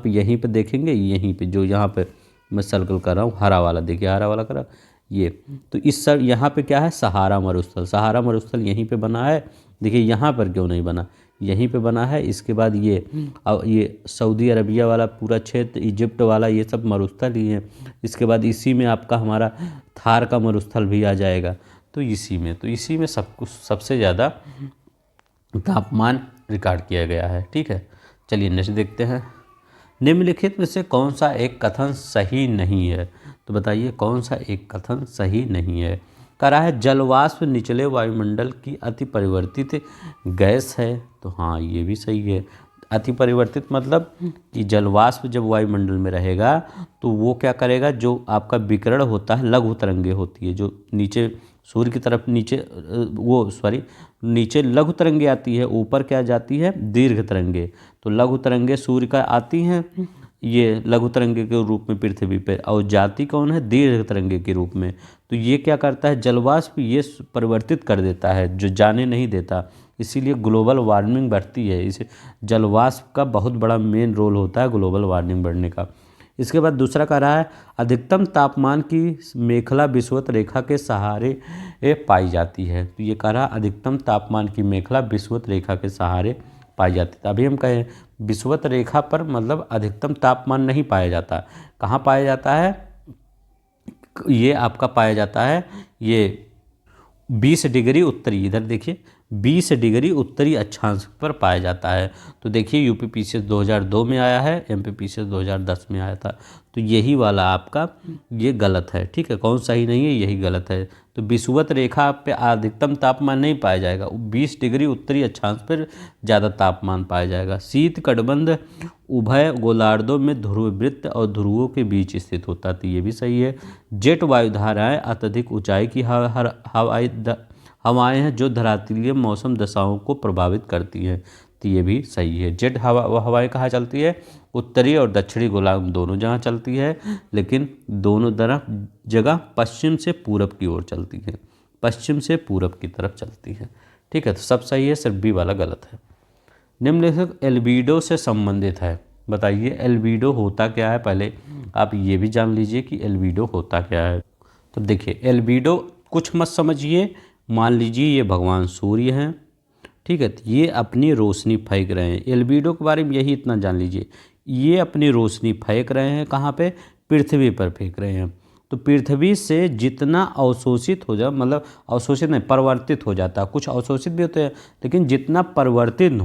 यहीं पे देखेंगे, यहीं पे जो यहाँ पे मैं सर्कल कर रहा हूँ, हरा वाला देखिए, हरा वाला करा ये, तो इस सर यहाँ पे क्या है, सहारा मरुस्थल। सहारा मरुस्थल यहीं पे बना है, देखिए यहाँ पर क्यों नहीं बना, यहीं पे बना है। इसके बाद ये सऊदी अरबिया वाला पूरा क्षेत्र, इजिप्ट वाला, ये सब मरुस्थल ही है। इसके बाद इसी में आपका हमारा थार का मरुस्थल भी आ जाएगा। तो इसी में सब कुछ सबसे ज़्यादा तापमान रिकॉर्ड किया गया है, ठीक है। चलिए नेक्स्ट देखते हैं। निम्नलिखित में से कौन सा एक कथन सही नहीं है? तो बताइए कौन सा एक कथन सही नहीं है? कह रहा है जलवाष्प निचले वायुमंडल की अति परिवर्तित गैस है। तो हाँ, ये भी सही है। अति परिवर्तित मतलब कि जलवाष्प जब वायुमंडल में रहेगा तो वो क्या करेगा, जो आपका विकिरण होता है, लघु तरंगे होती है जो नीचे सूर्य की तरफ नीचे लघु तरंगे आती है, ऊपर क्या जाती है, दीर्घ तरंगे। तो लघु तरंगे सूर्य का आती हैं, ये लघु तरंगे के रूप में पृथ्वी पे, और जाती कौन है, दीर्घ तरंगे के रूप में। तो ये क्या करता है, जलवाष्प ये परिवर्तित कर देता है, जो जाने नहीं देता, इसीलिए ग्लोबल वार्मिंग बढ़ती है। इसे जलवाष्प का बहुत बड़ा मेन रोल होता है ग्लोबल वार्मिंग बढ़ने का। इसके बाद दूसरा कह रहा है अधिकतम तापमान की मेखला विषुवत रेखा के सहारे पाई जाती है। तो ये कह रहा है अधिकतम तापमान की मेखला विषुवत रेखा के सहारे पाई जाती है। अभी हम कहें विषुवत रेखा पर मतलब अधिकतम तापमान नहीं पाया जाता। कहाँ पाया जाता है, ये आपका पाया जाता है ये 20 डिग्री उत्तरी, इधर देखिए 20 डिग्री उत्तरी अक्षांश पर पाया जाता है। तो देखिए यूपीपीसीएस 2002 में आया है, एमपीपीसीएस 2010 में आया था। तो यही वाला आपका ये गलत है, ठीक है। कौन सही नहीं है, यही गलत है। तो विषुवत रेखा पे अधिकतम तापमान नहीं पाया जाएगा, 20 डिग्री उत्तरी अक्षांश पर ज़्यादा तापमान पाया जाएगा। शीत कटिबंध उभय गोलार्धों में ध्रुववृत्त और ध्रुवों के बीच स्थित होता है। तो ये भी सही है। जेट वायुधाराएँ अत्यधिक ऊंचाई की हवाएं हैं जो धरातलीय मौसम दशाओं को प्रभावित करती हैं। तो ये भी सही है। जेट हवाएं कहाँ चलती है, उत्तरी और दक्षिणी गोलार्ध दोनों जगह चलती है, लेकिन दोनों जगह पश्चिम से पूरब की ओर चलती है, पश्चिम से पूरब की तरफ चलती है, ठीक है। तो सब सही है, सिर्फ बी वाला गलत है। निम्नलिखित एल्बिडो से संबंधित है। बताइए एल्बिडो होता क्या है, पहले आप ये भी जान लीजिए कि एल्बिडो होता क्या है। तो देखिए एल्बिडो कुछ मत समझिए, मान लीजिए ये भगवान सूर्य हैं, ठीक है। तो ये अपनी रोशनी फेंक रहे हैं, एल्बिडो के बारे में यही इतना जान लीजिए, ये अपनी रोशनी फेंक रहे हैं, कहाँ पे, पृथ्वी पर फेंक रहे हैं। तो पृथ्वी से जितना अवशोषित हो जाए, मतलब अवशोषित नहीं, परिवर्तित हो जाता है, कुछ अवशोषित भी होते हैं, लेकिन जितना परिवर्तन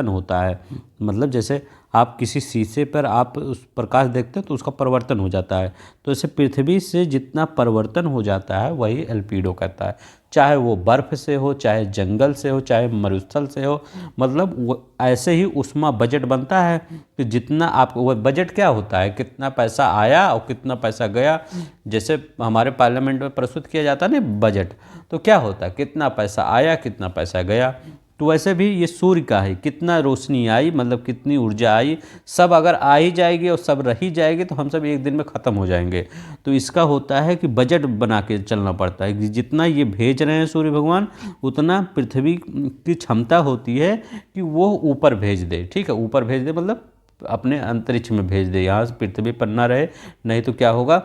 होता है, मतलब जैसे आप किसी शीशे पर आप उस प्रकाश देखते हैं तो उसका परिवर्तन हो जाता है, तो ऐसे पृथ्वी से जितना परिवर्तन हो जाता है वही एल्बिडो कहता है। चाहे वो बर्फ़ से हो, चाहे जंगल से हो, चाहे मरुस्थल से हो, मतलब वो ऐसे ही उसमें बजट बनता है कि जितना आप, वो बजट क्या होता है, कितना पैसा आया और कितना पैसा गया। जैसे हमारे पार्लियामेंट में प्रस्तुत किया जाता है ना बजट, तो क्या होता है, कितना पैसा आया कितना पैसा गया। तो वैसे भी ये सूर्य का है, कितना रोशनी आई मतलब कितनी ऊर्जा आई, सब अगर आ ही जाएगी और सब रही जाएगी तो हम सब एक दिन में ख़त्म हो जाएंगे। तो इसका होता है कि बजट बना के चलना पड़ता है कि जितना ये भेज रहे हैं सूर्य भगवान, उतना पृथ्वी की क्षमता होती है कि वो ऊपर भेज दे। ठीक है, ऊपर भेज दे मतलब अपने अंतरिक्ष में भेज दे, यहाँ से पृथ्वी पर ना रहे। नहीं तो क्या होगा,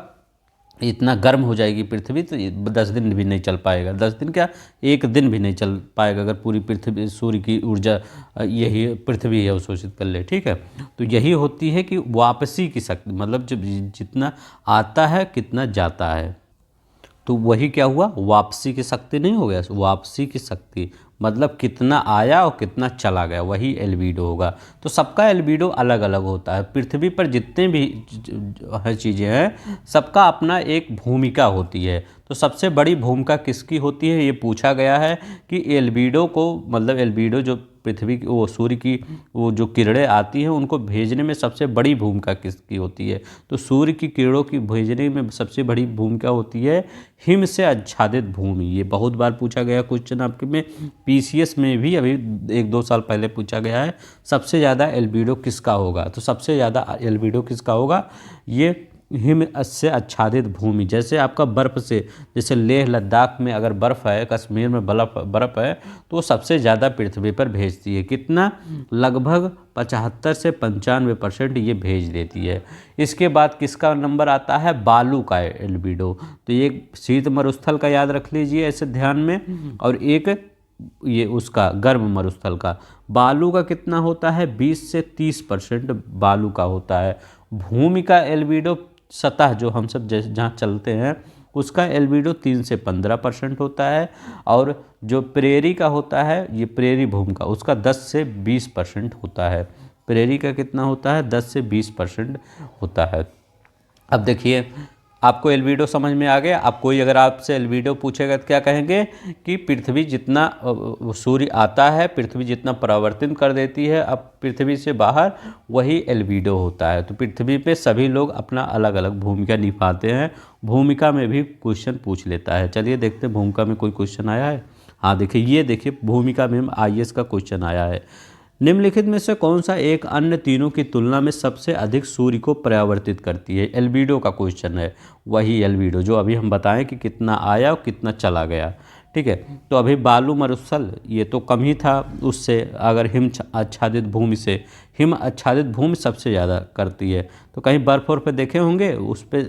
इतना गर्म हो जाएगी पृथ्वी तो 10 दिन भी नहीं चल पाएगा। 10 दिन क्या, एक दिन भी नहीं चल पाएगा अगर पूरी पृथ्वी सूर्य की ऊर्जा यही पृथ्वी है वो शोषित कर ले। ठीक है, तो यही होती है कि वापसी की शक्ति, मतलब जब जितना आता है कितना जाता है, तो वही क्या हुआ, वापसी की शक्ति नहीं हो गया, वापसी की शक्ति मतलब कितना आया और कितना चला गया, वही एल्बिडो होगा। तो सबका एल्बिडो अलग अलग होता है। पृथ्वी पर जितने भी चीज़ें हैं सबका अपना एक भूमिका होती है। तो सबसे बड़ी भूमिका किसकी होती है, ये पूछा गया है कि एल्बिडो को, मतलब एल्बिडो जो पृथ्वी की वो सूर्य की वो जो किरणें आती हैं उनको भेजने में सबसे बड़ी भूमिका किसकी होती है। तो सूर्य की किरणों की भेजने में सबसे बड़ी भूमिका होती है हिम से आच्छादित भूमि। ये बहुत बार पूछा गया क्वेश्चन आपके में, पीसीएस में भी अभी 1-2 साल पहले पूछा गया है, सबसे ज़्यादा एल्बिडो किसका होगा। तो सबसे ज़्यादा एल्बिडो किसका होगा, ये हिम से आच्छादित भूमि। जैसे आपका बर्फ़ से, जैसे लेह लद्दाख में अगर बर्फ़ है, कश्मीर में बर्फ़ है, तो वो सबसे ज़्यादा पृथ्वी पर भेजती है। कितना, लगभग 75 से 95% ये भेज देती है। इसके बाद किसका नंबर आता है, बालू का एल्बिडो। तो एक शीत मरुस्थल का याद रख लीजिए ऐसे ध्यान में, और एक ये उसका गर्म मरुस्थल का। बालू का कितना होता है, 20 से 30% बालू का होता है। भूमि का एल्बिडो, सतह जो हम सब जहाँ चलते हैं उसका एल्बिडो 3 से 15% होता है। और जो प्रेरी का होता है, ये प्रेरी भूमि का, उसका 10 से 20% होता है। प्रेरी का कितना होता है, 10 से 20% होता है। अब देखिए आपको एल्बिडो समझ में आ गया। अब कोई अगर आपसे एल्बिडो पूछेगा तो क्या कहेंगे कि पृथ्वी जितना सूर्य आता है, पृथ्वी जितना परावर्तित कर देती है अब पृथ्वी से बाहर, वही एल्बिडो होता है। तो पृथ्वी पे सभी लोग अपना अलग अलग भूमिका निभाते हैं। भूमिका में भी क्वेश्चन पूछ लेता है। चलिए देखते हैं भूमिका में कोई क्वेश्चन आया है। हाँ देखिए, ये देखिए भूमिका में आईएएस का क्वेश्चन आया है। निम्नलिखित में से कौन सा एक अन्य तीनों की तुलना में सबसे अधिक सूर्य को परावर्तित करती है। एल्बिडो का क्वेश्चन है, वही एल्बिडो जो अभी हम बताएं कि कितना आया और कितना चला गया। ठीक है, तो अभी बालू मरुस्थल ये तो कम ही था उससे, अगर हिम आच्छादित भूमि से, हिम आच्छादित भूमि सबसे ज़्यादा करती है। तो कहीं बर्फ़ और पे देखे होंगे उस पर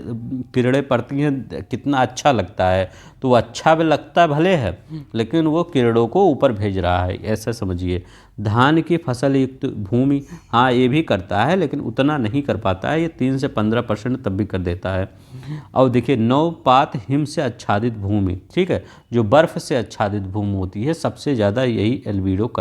किरणें पड़ती हैं, कितना अच्छा लगता है। तो वो अच्छा भी लगता भले है, लेकिन वो किरणों को ऊपर भेज रहा है, ऐसा समझिए। धान की फसल युक्त भूमि, हाँ ये भी करता है लेकिन उतना नहीं कर पाता है, ये 3 से 15% तब भी कर देता है। और देखिए नवपात हिम से आच्छादित भूमि, ठीक है, जो बर्फ़ से आच्छादित भूमि होती है सबसे ज़्यादा यही एल्बिडो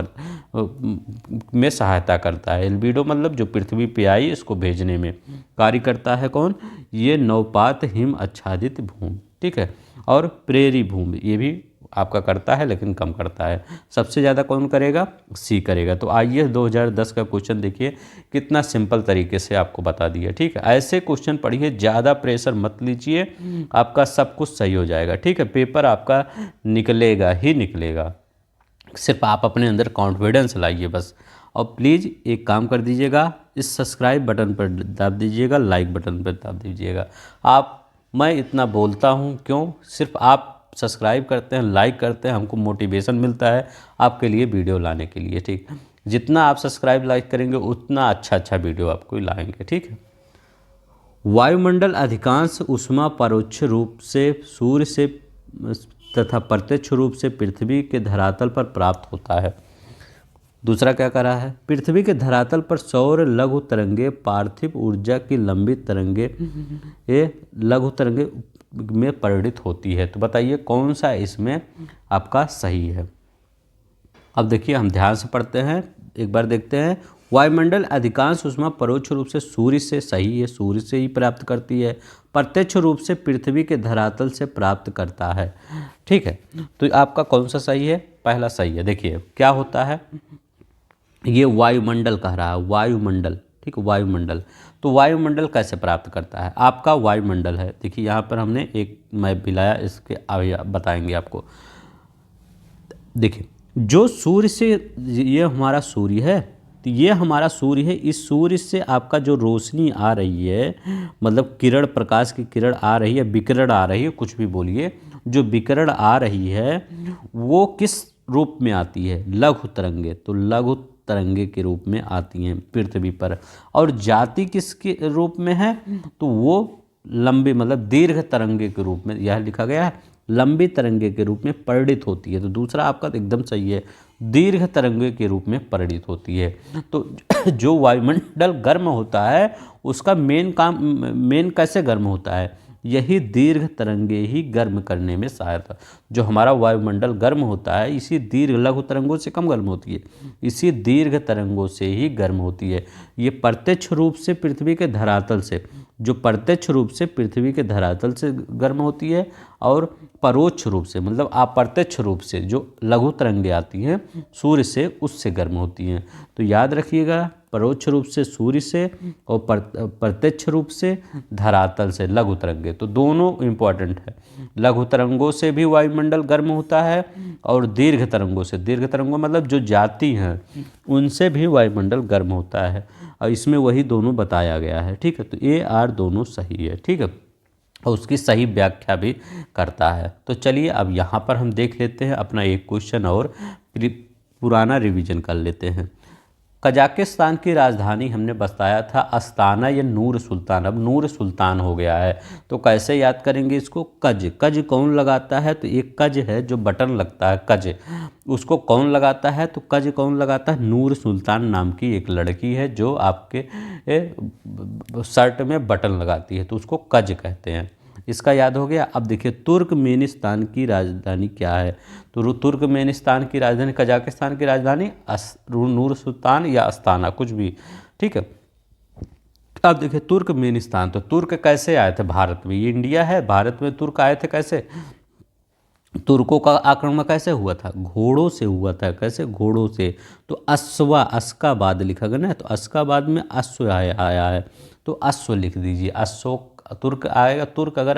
में सहायता करता है। एल्बिडो मतलब जो पृथ्वी पे आई इसको भेजने में कार्य करता है कौन, ये नवपात हिम आच्छादित भूमि। ठीक है, और प्रेरी भूमि ये भी आपका करता है लेकिन कम करता है। सबसे ज़्यादा कौन करेगा, सी करेगा। तो आइए 2010 का क्वेश्चन देखिए, कितना सिंपल तरीके से आपको बता दिया। ठीक है, ऐसे क्वेश्चन पढ़िए, ज़्यादा प्रेशर मत लीजिए, आपका सब कुछ सही हो जाएगा। ठीक है, पेपर आपका निकलेगा ही निकलेगा, सिर्फ आप अपने अंदर कॉन्फिडेंस लाइए बस। और प्लीज़ एक काम कर दीजिएगा, इस सब्सक्राइब बटन पर दबा दीजिएगा, लाइक बटन पर दबा दीजिएगा। मैं इतना बोलता हूँ क्यों, सिर्फ आप सब्सक्राइब करते हैं, लाइक करते हैं, हमको मोटिवेशन मिलता है आपके लिए वीडियो लाने के लिए। ठीक, जितना आप सब्सक्राइब लाइक करेंगे उतना अच्छा वीडियो आपको लाएंगे। ठीक है, वायुमंडल अधिकांश ऊष्मा परोक्ष रूप से सूर्य से तथा प्रत्यक्ष रूप से पृथ्वी के धरातल पर प्राप्त होता है। दूसरा क्या करा है, पृथ्वी के धरातल पर सौर लघु तरंगे पार्थिव ऊर्जा की लंबी तरंगे ये लघु तरंगे में परिणित होती है। तो बताइए कौन सा इसमें आपका सही है। अब देखिए हम ध्यान से पढ़ते हैं, एक बार देखते हैं। वायुमंडल अधिकांश ऊष्मा परोक्ष रूप से सूर्य से, सही है, सूर्य से ही प्राप्त करती है। प्रत्यक्ष रूप से पृथ्वी के धरातल से प्राप्त करता है। ठीक है, तो आपका कौन सा सही है, पहला सही है। देखिए क्या होता है, ये वायुमंडल कह रहा है, वायुमंडल। ठीक है, वायुमंडल। तो वायुमंडल कैसे प्राप्त करता है, आपका वायुमंडल है। देखिए यहाँ पर हमने एक मैप भी लाया, इसके आगे बताएंगे आपको। देखिए जो सूर्य से, ये हमारा सूर्य है, तो ये हमारा सूर्य है, इस सूर्य से आपका जो रोशनी आ रही है, मतलब किरण, प्रकाश की किरण आ रही है, विकिरण आ रही है, कुछ भी बोलिए, जो विकिरण आ रही है वो किस रूप में आती है? लघु तरंगे। तो लघु तरंगे के रूप में आती हैं पृथ्वी पर। और जाति किसके रूप में है? तो वो लंबी, मतलब दीर्घ तरंगे के रूप में, यह लिखा गया है, लंबी तरंगे के रूप में परिणित होती है। तो दूसरा आपका एकदम सही है, दीर्घ तरंगे के रूप में परिणित होती है। तो जो वायुमंडल गर्म होता है उसका मेन कैसे गर्म होता है? यही दीर्घ तरंगे ही गर्म करने में सहायता। जो हमारा वायुमंडल गर्म होता है इसी दीर्घ, लघु तरंगों से कम गर्म होती है, इसी दीर्घ तरंगों से ही गर्म होती है। ये प्रत्यक्ष रूप से पृथ्वी के धरातल से, जो प्रत्यक्ष रूप से पृथ्वी के धरातल से गर्म होती है, और परोक्ष रूप से, मतलब अप्रत्यक्ष रूप से जो लघु तरंगे आती हैं सूर्य से, उससे गर्म होती हैं। तो याद रखिएगा, परोक्ष रूप से सूर्य से और प्रत्यक्ष रूप से धरातल से लघु तरंगे। तो दोनों इम्पॉर्टेंट है। लघु तरंगों से भी वायुमंडल गर्म होता है, और दीर्घ तरंगों से, दीर्घ तरंगों मतलब जो जाती हैं उनसे भी वायुमंडल गर्म होता है, और इसमें वही दोनों बताया गया है। ठीक है, तो ए आर दोनों सही है। ठीक है, और उसकी सही व्याख्या भी करता है। तो चलिए अब यहाँ पर हम देख लेते हैं अपना एक क्वेश्चन और पुराना रिवीजन कर लेते हैं। कजाकिस्तान की राजधानी हमने बताया था अस्ताना या नूर सुल्तान, अब नूर सुल्तान हो गया है। तो कैसे याद करेंगे इसको? कज, कज कौन लगाता है? तो एक कज है जो बटन लगता है, कज, उसको कौन लगाता है? तो कज कौन लगाता है? नूर सुल्तान नाम की एक लड़की है जो आपके शर्ट में बटन लगाती है, तो उसको कज कहते हैं। इसका याद हो गया। अब देखिए तुर्कमेनिस्तान की राजधानी क्या है? तो तुर्कमेनिस्तान की राजधानी, कजाकिस्तान की राजधानी नूर सुल्तान या अस्ताना, कुछ भी। ठीक है, अब देखिए तुर्कमेनिस्तान, तो तुर्क कैसे आए थे भारत में? ये इंडिया है, भारत में तुर्क आए थे कैसे? तुर्कों का आक्रमण कैसे हुआ था? घोड़ों से हुआ था। कैसे? घोड़ों से। तो अश्वा, अस्काबाद लिखा गया ना, तो अस्काबाद में अश्व आया है, तो अश्व लिख दीजिए। अश्व, तुर्क आएगा, तुर्क अगर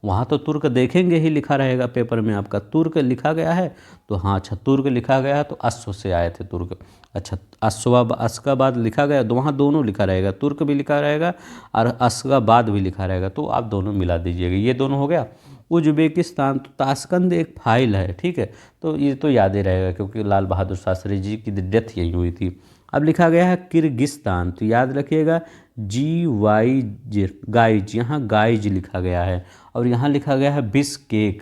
वहाँ तो तुर्क देखेंगे ही, लिखा रहेगा पेपर में आपका, तुर्क लिखा गया है, तो हाँ अच्छा तुर्क लिखा गया है, तो अश्व से आए थे तुर्क। अच्छा, अस्काबाद लिखा गया, तो वहाँ दोनों लिखा रहेगा, तुर्क भी लिखा रहेगा और अस्काबाद भी लिखा रहेगा, तो आप दोनों मिला दीजिएगा। ये दोनों हो गया। उज्बेकिस्तान, तो ताशकंद एक फाइल है। ठीक है, तो ये तो याद ही रहेगा क्योंकि लाल बहादुर शास्त्री जी की डेथ यही हुई थी। अब लिखा गया है किर्गिस्तान, तो याद रखिएगा GYJ, गाइज, यहाँ गाइज लिखा गया है। और यहाँ लिखा गया है बिस्केक।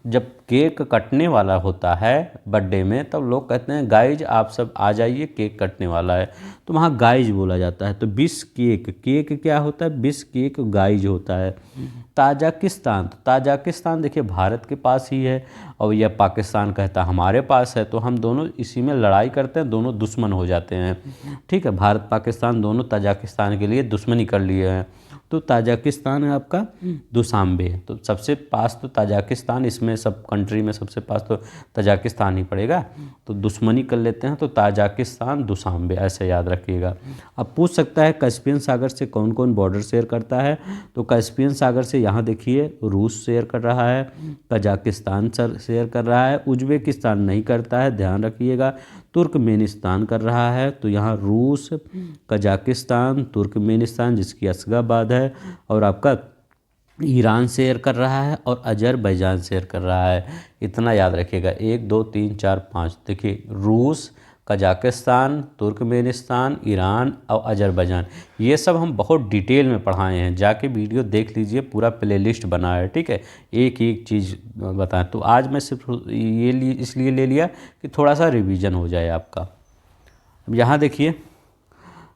जब केक कटने वाला होता है बर्थडे में, तब लोग कहते हैं गाइज आप सब आ जाइए, केक कटने वाला है, तो वहाँ गाइज बोला जाता है। तो बिस्केक, केक क्या होता है? बिस्केक गाइज होता है। ताजिकिस्तान, तो ताजिकिस्तान देखिए भारत के पास ही है, और यह पाकिस्तान कहता है हमारे पास है, तो हम दोनों इसी में लड़ाई करते हैं, दोनों दुश्मन हो जाते हैं। ठीक है, भारत पाकिस्तान दोनों ताजिकिस्तान के लिए दुश्मनी कर लिए हैं। तो ताजिकिस्तान है आपका दुशांबे, तो सबसे पास तो ताजिकिस्तान, इसमें सब कंट्री में सबसे पास तो ताजिकिस्तान ही पड़ेगा, तो दुश्मनी कर लेते हैं, तो ताजिकिस्तान दुशांबे, ऐसे याद रखिएगा। अब पूछ सकता है कैस्पियन सागर से कौन कौन बॉर्डर शेयर करता है? तो कैस्पियन सागर से यहाँ देखिए रूस शेयर कर रहा है, कजाकिस्तान शेयर कर रहा है, उज्बेकिस्तान नहीं करता है, ध्यान रखिएगा। तुर्कमेनिस्तान कर रहा है, तो यहाँ रूस, कजाकिस्तान, तुर्कमेनिस्तान जिसकी अशगाबाद है, और आपका ईरान शेयर कर रहा है, और अजरबैजान शेयर कर रहा है। इतना याद रखिएगा, 1 2 3 4 5, देखिए रूस, कजाकिस्तान, तुर्कमेनिस्तान, ईरान और अजरबैजान, ये सब हम बहुत डिटेल में पढ़ाए हैं, जाके वीडियो देख लीजिए, पूरा प्लेलिस्ट बना है। ठीक है, एक एक चीज़ बताएं, तो आज मैं सिर्फ ये इसलिए ले लिया कि थोड़ा सा रिवीजन हो जाए आपका। अब यहाँ देखिए,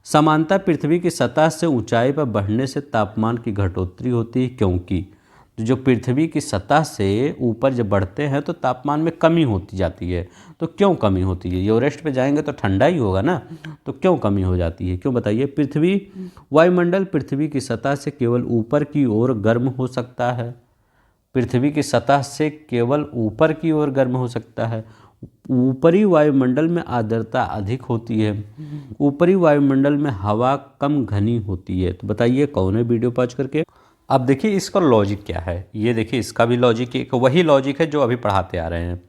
समानता पृथ्वी की सतह से ऊंचाई पर बढ़ने से तापमान की घटोत्तरी होती है, क्योंकि जो पृथ्वी की सतह से ऊपर जब बढ़ते हैं तो तापमान में कमी होती जाती है। तो क्यों कमी होती है? एवरेस्ट पे जाएंगे तो ठंडा ही होगा ना, तो क्यों कमी हो जाती है? क्यों बताइए? वायुमंडल पृथ्वी की सतह से केवल ऊपर की ओर गर्म हो सकता है, पृथ्वी की सतह से केवल ऊपर की ओर गर्म हो सकता है। ऊपरी वायुमंडल में आर्द्रता अधिक होती है, ऊपरी वायुमंडल में हवा कम घनी होती है। तो बताइए कौन है? वीडियो पॉज करके अब देखिए इसका लॉजिक क्या है। ये देखिए इसका भी लॉजिक एक वही लॉजिक है जो अभी पढ़ाते आ रहे हैं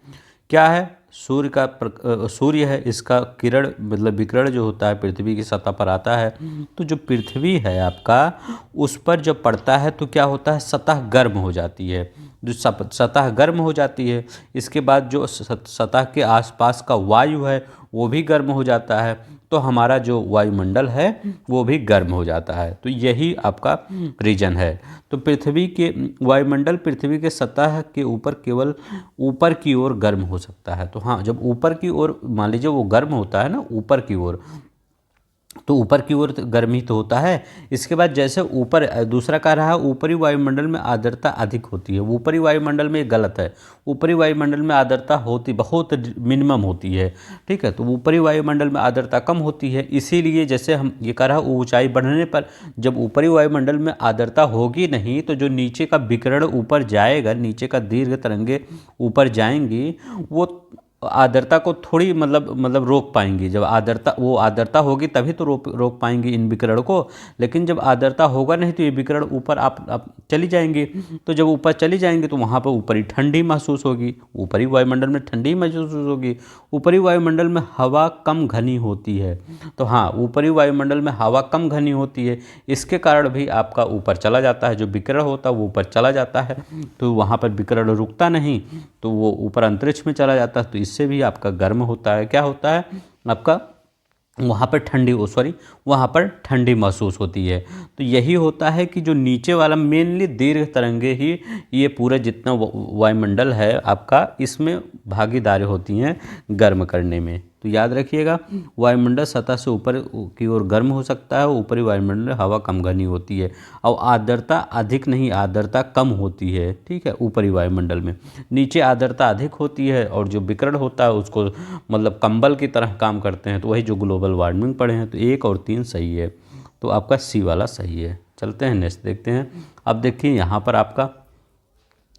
क्या है, सूर्य है, इसका किरण मतलब विकिरण जो होता है पृथ्वी की सतह पर आता है, तो जो पृथ्वी है आपका उस पर जब पड़ता है तो क्या होता है, सतह गर्म हो जाती है। जो सतह गर्म हो जाती है, इसके बाद जो सतह के आसपास का वायु है वो भी गर्म हो जाता है, तो हमारा जो वायुमंडल है वो भी गर्म हो जाता है। तो यही आपका रीजन है। तो पृथ्वी के वायुमंडल पृथ्वी के सतह के ऊपर केवल ऊपर की ओर गर्म हो सकता है। तो हाँ, जब ऊपर की ओर मान लीजिए वो गर्म होता है ना ऊपर की ओर, तो ऊपर की ओर गर्मी तो होता है। इसके बाद जैसे ऊपर दूसरा कह रहा है ऊपरी वायुमंडल में आर्द्रता अधिक होती है। ऊपरी वायुमंडल में गलत है, ऊपरी वायुमंडल में आर्द्रता होती बहुत मिनिमम होती है, ठीक है। तो ऊपरी वायुमंडल में आर्द्रता कम होती है, इसीलिए जैसे हम ये कह रहा है ऊंचाई बढ़ने पर जब ऊपरी वायुमंडल में आर्द्रता होगी नहीं तो जो नीचे का विकिरण ऊपर जाएगा, नीचे का दीर्घ तरंगे ऊपर जाएंगी, वो आर्द्रता को थोड़ी मतलब रोक पाएंगी। जब आर्द्रता होगी तभी तो रोक पाएंगी इन विकिरण को। लेकिन जब आर्द्रता होगा नहीं तो ये विकिरण ऊपर आप चली जाएंगे। तो जब ऊपर चली जाएंगे तो वहाँ पर ऊपरी ठंडी महसूस होगी, ऊपरी वायुमंडल में ठंडी महसूस होगी। ऊपरी वायुमंडल में हवा कम घनी होती है। तो हाँ, ऊपरी वायुमंडल में हवा कम घनी होती है, इसके कारण भी आपका ऊपर चला जाता है, जो विकिरण होता है वो ऊपर चला जाता है। तो वहाँ पर विकिरण रुकता नहीं, तो वो ऊपर अंतरिक्ष में चला जाता है। तो इससे भी आपका गर्म होता है, क्या होता है आपका वहाँ पर वहाँ पर ठंडी महसूस होती है। तो यही होता है कि जो नीचे वाला मेनली दीर्घ तरंगे ही ये पूरा जितना वायुमंडल है आपका इसमें भागीदार होती हैं गर्म करने में। तो याद रखिएगा, वायुमंडल सतह से ऊपर की ओर गर्म हो सकता है, ऊपरी वायुमंडल हवा कम घनी होती है और आर्द्रता अधिक नहीं, आर्द्रता कम होती है, ठीक है। ऊपरी वायुमंडल में नीचे आर्द्रता अधिक होती है और जो विकिरण होता है उसको मतलब कंबल की तरह काम करते हैं। तो वही जो ग्लोबल वार्मिंग पढ़े हैं, तो 1 और 3 सही है, तो आपका सी वाला सही है। चलते हैं नेक्स्ट देखते हैं। अब देखिए यहाँ पर आपका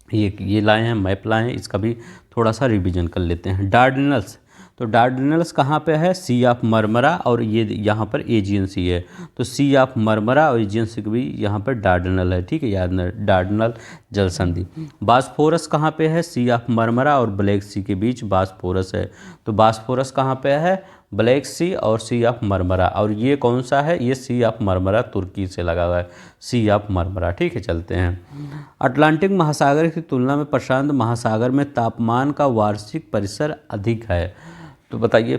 ये लाए हैं, मैप लाए हैं, इसका भी थोड़ा सा रिवीजन कर लेते हैं। डार्डेनल्स, तो डार्डेनल्स कहाँ पे है, सी ऑफ मरमरा और ये यहाँ पर एजियन सी है। तो सी ऑफ मरमरा और एजियन सी भी यहाँ पर डार्डेनल है, ठीक है, याद न डार्डेनल जल संधि। बास्फोरस कहाँ पे है, सी ऑफ मरमरा और ब्लैक सी के बीच बास्फोरस है। तो बास्फोरस कहाँ पे है, ब्लैक सी और सी ऑफ मरमरा, और ये कौन सा है, ये सी ऑफ मरमरा तुर्की से लगा हुआ है, सी ऑफ मरमरा, ठीक है। चलते हैं। अटलांटिक महासागर की तुलना में प्रशांत महासागर में तापमान का वार्षिक परिसर अधिक है। तो बताइए,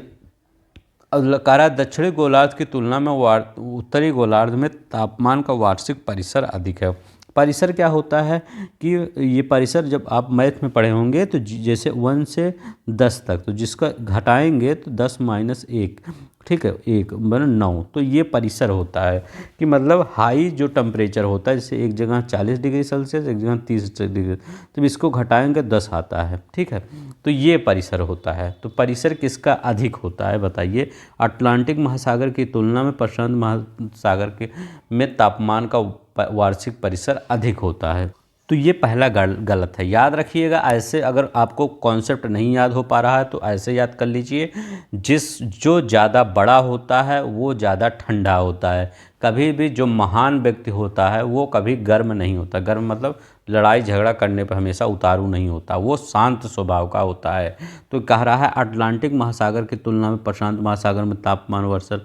करा दक्षिणी गोलार्ध की तुलना में उत्तरी गोलार्ध में तापमान का वार्षिक परिसर अधिक है। परिसर क्या होता है कि ये परिसर जब आप मैथ में पढ़े होंगे तो जैसे 1 से 10 तक, तो जिसका घटाएंगे तो 10 - 1, ठीक है, 1 मतलब 9। तो ये परिसर होता है कि मतलब हाई जो टेम्परेचर होता है, जैसे एक जगह 40 डिग्री सेल्सियस, एक जगह 30 डिग्री, तो इसको घटाएंगे 10 आता है, ठीक है। तो ये परिसर होता है। तो परिसर किसका अधिक होता है बताइए, अटलांटिक महासागर की तुलना में प्रशांत महासागर के में तापमान का वार्षिक परिसर अधिक होता है। तो ये पहला गलत है, याद रखिएगा। ऐसे अगर आपको कॉन्सेप्ट नहीं याद हो पा रहा है तो ऐसे याद कर लीजिए, जो ज़्यादा बड़ा होता है वो ज़्यादा ठंडा होता है। कभी भी जो महान व्यक्ति होता है वो कभी गर्म नहीं होता। गर्म मतलब लड़ाई झगड़ा करने पर हमेशा उतारू नहीं होता, वो शांत स्वभाव का होता है। तो कह रहा है अटलांटिक महासागर की तुलना में प्रशांत महासागर में तापमान वर्षा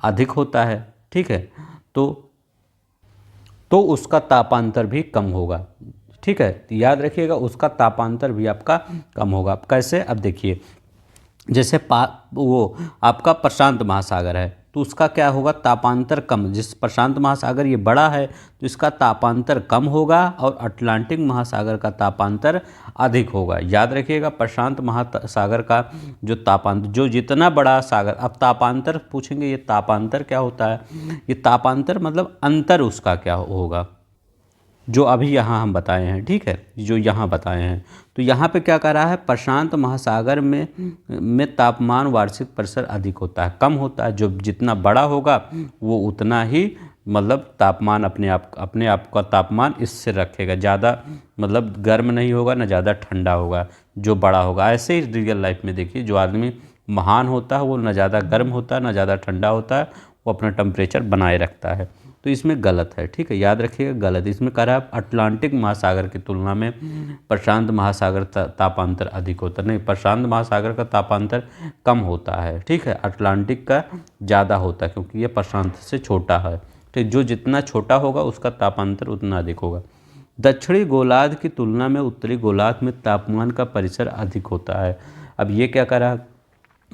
अधिक होता है, ठीक है। तो उसका तापांतर भी कम होगा, ठीक है। याद रखिएगा, उसका तापांतर भी आपका कम होगा। कैसे, अब देखिए, जैसे वो आपका प्रशांत महासागर है तो उसका क्या होगा, तापांतर कम। जिस प्रशांत महासागर ये बड़ा है तो इसका तापांतर कम होगा और अटलांटिक महासागर का तापांतर अधिक होगा। याद रखिएगा, प्रशांत महासागर का जो तापांतर, जो जितना बड़ा सागर, अब तापांतर पूछेंगे, ये तापांतर क्या होता है, ये तापांतर मतलब अंतर उसका क्या होगा, जो अभी यहाँ हम बताए हैं, ठीक है, जो यहाँ बताए हैं। तो यहाँ पे क्या कर रहा है, प्रशांत महासागर में तापमान वार्षिक परिसर अधिक होता है, कम होता है। जो जितना बड़ा होगा वो उतना ही मतलब तापमान अपने आप का तापमान इससे रखेगा, ज़्यादा मतलब गर्म नहीं होगा ना ज़्यादा ठंडा होगा जो बड़ा होगा। ऐसे ही रियल लाइफ में देखिए, जो आदमी महान होता है वो ना ज़्यादा गर्म होता है ना ज़्यादा ठंडा होता है, वो अपना टेम्परेचर बनाए रखता है। तो इसमें गलत है, ठीक है, याद रखिएगा गलत। इसमें कह रहा है अटलांटिक महासागर की तुलना में प्रशांत महासागर तापांतर अधिक होता है। नहीं, प्रशांत महासागर का तापांतर कम होता है, ठीक है, अटलांटिक का ज़्यादा होता है क्योंकि ये प्रशांत से छोटा है। ठीक, जो जितना छोटा होगा उसका तापांतर उतना अधिक होगा। दक्षिणी गोलार्ध की तुलना में उत्तरी गोलार्ध में तापमान का परिसर अधिक होता है। अब ये क्या करा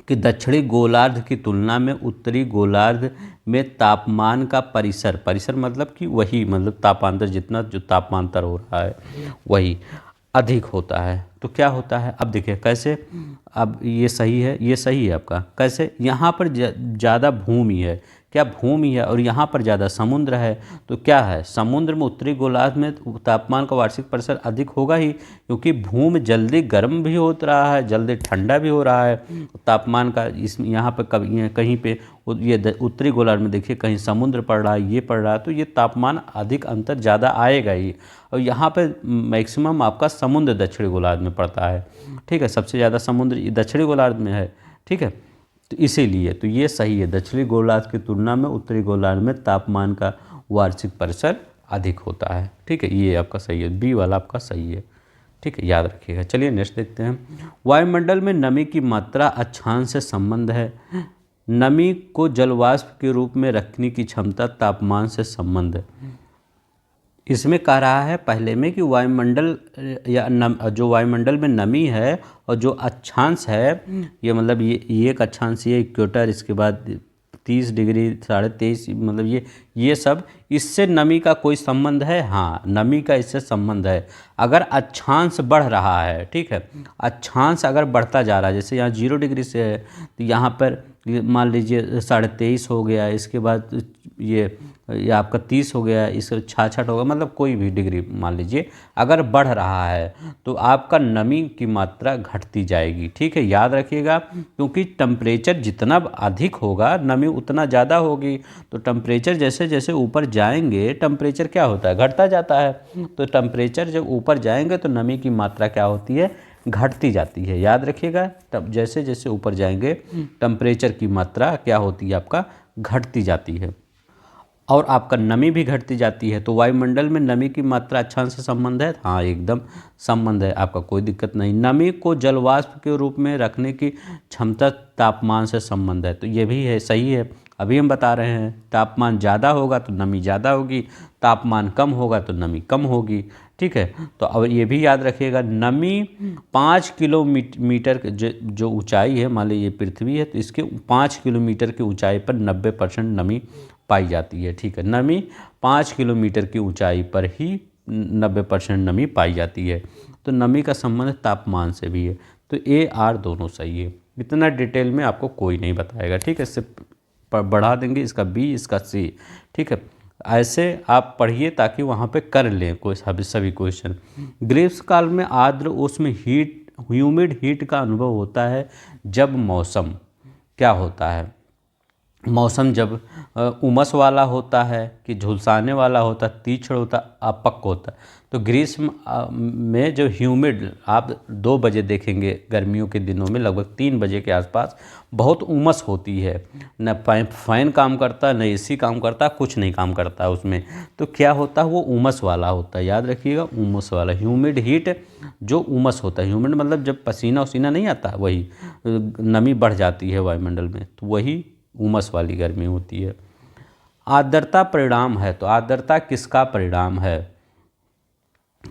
कि दक्षिणी गोलार्ध की तुलना में उत्तरी गोलार्ध में तापमान का परिसर, परिसर मतलब कि वही, मतलब तापांतर, जितना जो तापमांतर हो रहा है वही अधिक होता है। तो क्या होता है, अब देखिए कैसे, अब ये सही है, ये सही है आपका। कैसे, यहाँ पर ज़्यादा भूमि है, क्या भूमि है, और यहाँ पर ज़्यादा समुद्र है। तो क्या है, समुद्र में उत्तरी गोलार्ध में तापमान का वार्षिक परिसर अधिक होगा ही, क्योंकि भूमि जल्दी गर्म भी हो रहा है, जल्दी ठंडा भी हो रहा है। तापमान का इस यहाँ पर कभी कहीं पे ये उत्तरी गोलार्ध में देखिए कहीं समुद्र पड़ रहा है, ये पड़ रहा है, तो ये तापमान अधिक अंतर ज़्यादा आएगा ही। और यहाँ पे मैक्सिमम आपका समुद्र दक्षिणी गोलार्ध में पड़ता है, ठीक है, सबसे ज़्यादा समुद्र दक्षिणी गोलार्ध में है, ठीक है। तो इसीलिए तो ये सही है, दक्षिणी गोलार्ध की तुलना में उत्तरी गोलार्ध में तापमान का वार्षिक परिसर अधिक होता है, ठीक है, ये आपका सही है, बी वाला आपका सही है, ठीक है, याद रखिएगा। चलिए नेक्स्ट देखते हैं। वायुमंडल में नमी की मात्रा अक्षांश से संबंध है। नमी को जलवाष्प के रूप में रखने की क्षमता तापमान से संबंध है। इसमें कह रहा है पहले में कि वायुमंडल या जो वायुमंडल में नमी है और जो अक्षांश है, ये मतलब ये एक अक्षांश, ये इक्वेटर, इसके बाद 30 डिग्री 23.5, मतलब ये सब, इससे नमी का कोई संबंध है? हाँ, नमी का इससे संबंध है। अगर अक्षांश बढ़ रहा है, ठीक है, अक्षांश अगर बढ़ता जा रहा है, जैसे यहाँ 0 डिग्री से है तो यहाँ पर मान लीजिए 23.5 हो गया, इसके बाद ये आपका 30 हो गया, इसका 66 होगा, मतलब कोई भी डिग्री मान लीजिए अगर बढ़ रहा है तो आपका नमी की मात्रा घटती जाएगी, ठीक है, याद रखिएगा। क्योंकि टेम्परेचर जितना अधिक होगा नमी उतना ज़्यादा होगी। तो टेम्परेचर जैसे जैसे ऊपर जाएंगे टेम्परेचर क्या होता है, घटता जाता है। तो टेम्परेचर जब ऊपर जाएंगे तो नमी की मात्रा क्या होती है, घटती जाती है, याद रखिएगा। तब जैसे जैसे ऊपर जाएंगे टेम्परेचर की मात्रा क्या होती है, आपका घटती जाती है और आपका नमी भी घटती जाती है। तो वायुमंडल में नमी की मात्रा अक्षांश से संबंध है? हाँ, एकदम संबंध है, आपका कोई दिक्कत नहीं। नमी को जलवाष्प के रूप में रखने की क्षमता तापमान से संबंध है, तो ये भी है, सही है। अभी हम बता रहे हैं तापमान ज़्यादा होगा तो नमी ज़्यादा होगी, तापमान कम होगा तो नमी कम होगी, ठीक है। तो अब ये भी याद रखिएगा, नमी 5 किलोमीटर जो ऊंचाई है, मान लीजिए ये पृथ्वी है, तो इसके 5 किलोमीटर की ऊंचाई पर 90% नमी पाई जाती है, ठीक है। नमी 5 किलोमीटर की ऊंचाई पर ही 90% नमी पाई जाती है। तो नमी का संबंध तापमान से भी है। तो ए आर दोनों सही है। इतना डिटेल में आपको कोई नहीं बताएगा, ठीक है, इससे बढ़ा देंगे, इसका बी, इसका सी, ठीक है। ऐसे आप पढ़िए ताकि वहाँ पे कर लें कोई सभी क्वेश्चन। ग्रीष्म काल में आर्द्र उष्ण ह्यूमिड हीट का अनुभव होता है जब मौसम क्या होता है, मौसम जब उमस वाला होता है कि झुलसाने वाला होता है, तीक्ष्ण होता, अपक्व होता है। तो ग्रीष्म में जो ह्यूमिड, आप 2 बजे देखेंगे गर्मियों के दिनों में, लगभग 3 बजे के आसपास बहुत उमस होती है, न फैन काम करता, न एसी काम करता, कुछ नहीं काम करता उसमें। तो क्या होता है, वो उमस वाला होता है, याद रखिएगा, उमस वाला ह्यूमिड हीट, जो उमस होता है। ह्यूमिड मतलब जब पसीना उसीना नहीं आता, वही नमी बढ़ जाती है वायुमंडल में, तो वही उमस वाली गर्मी होती है। आर्द्रता परिणाम है, तो आर्द्रता किसका परिणाम है?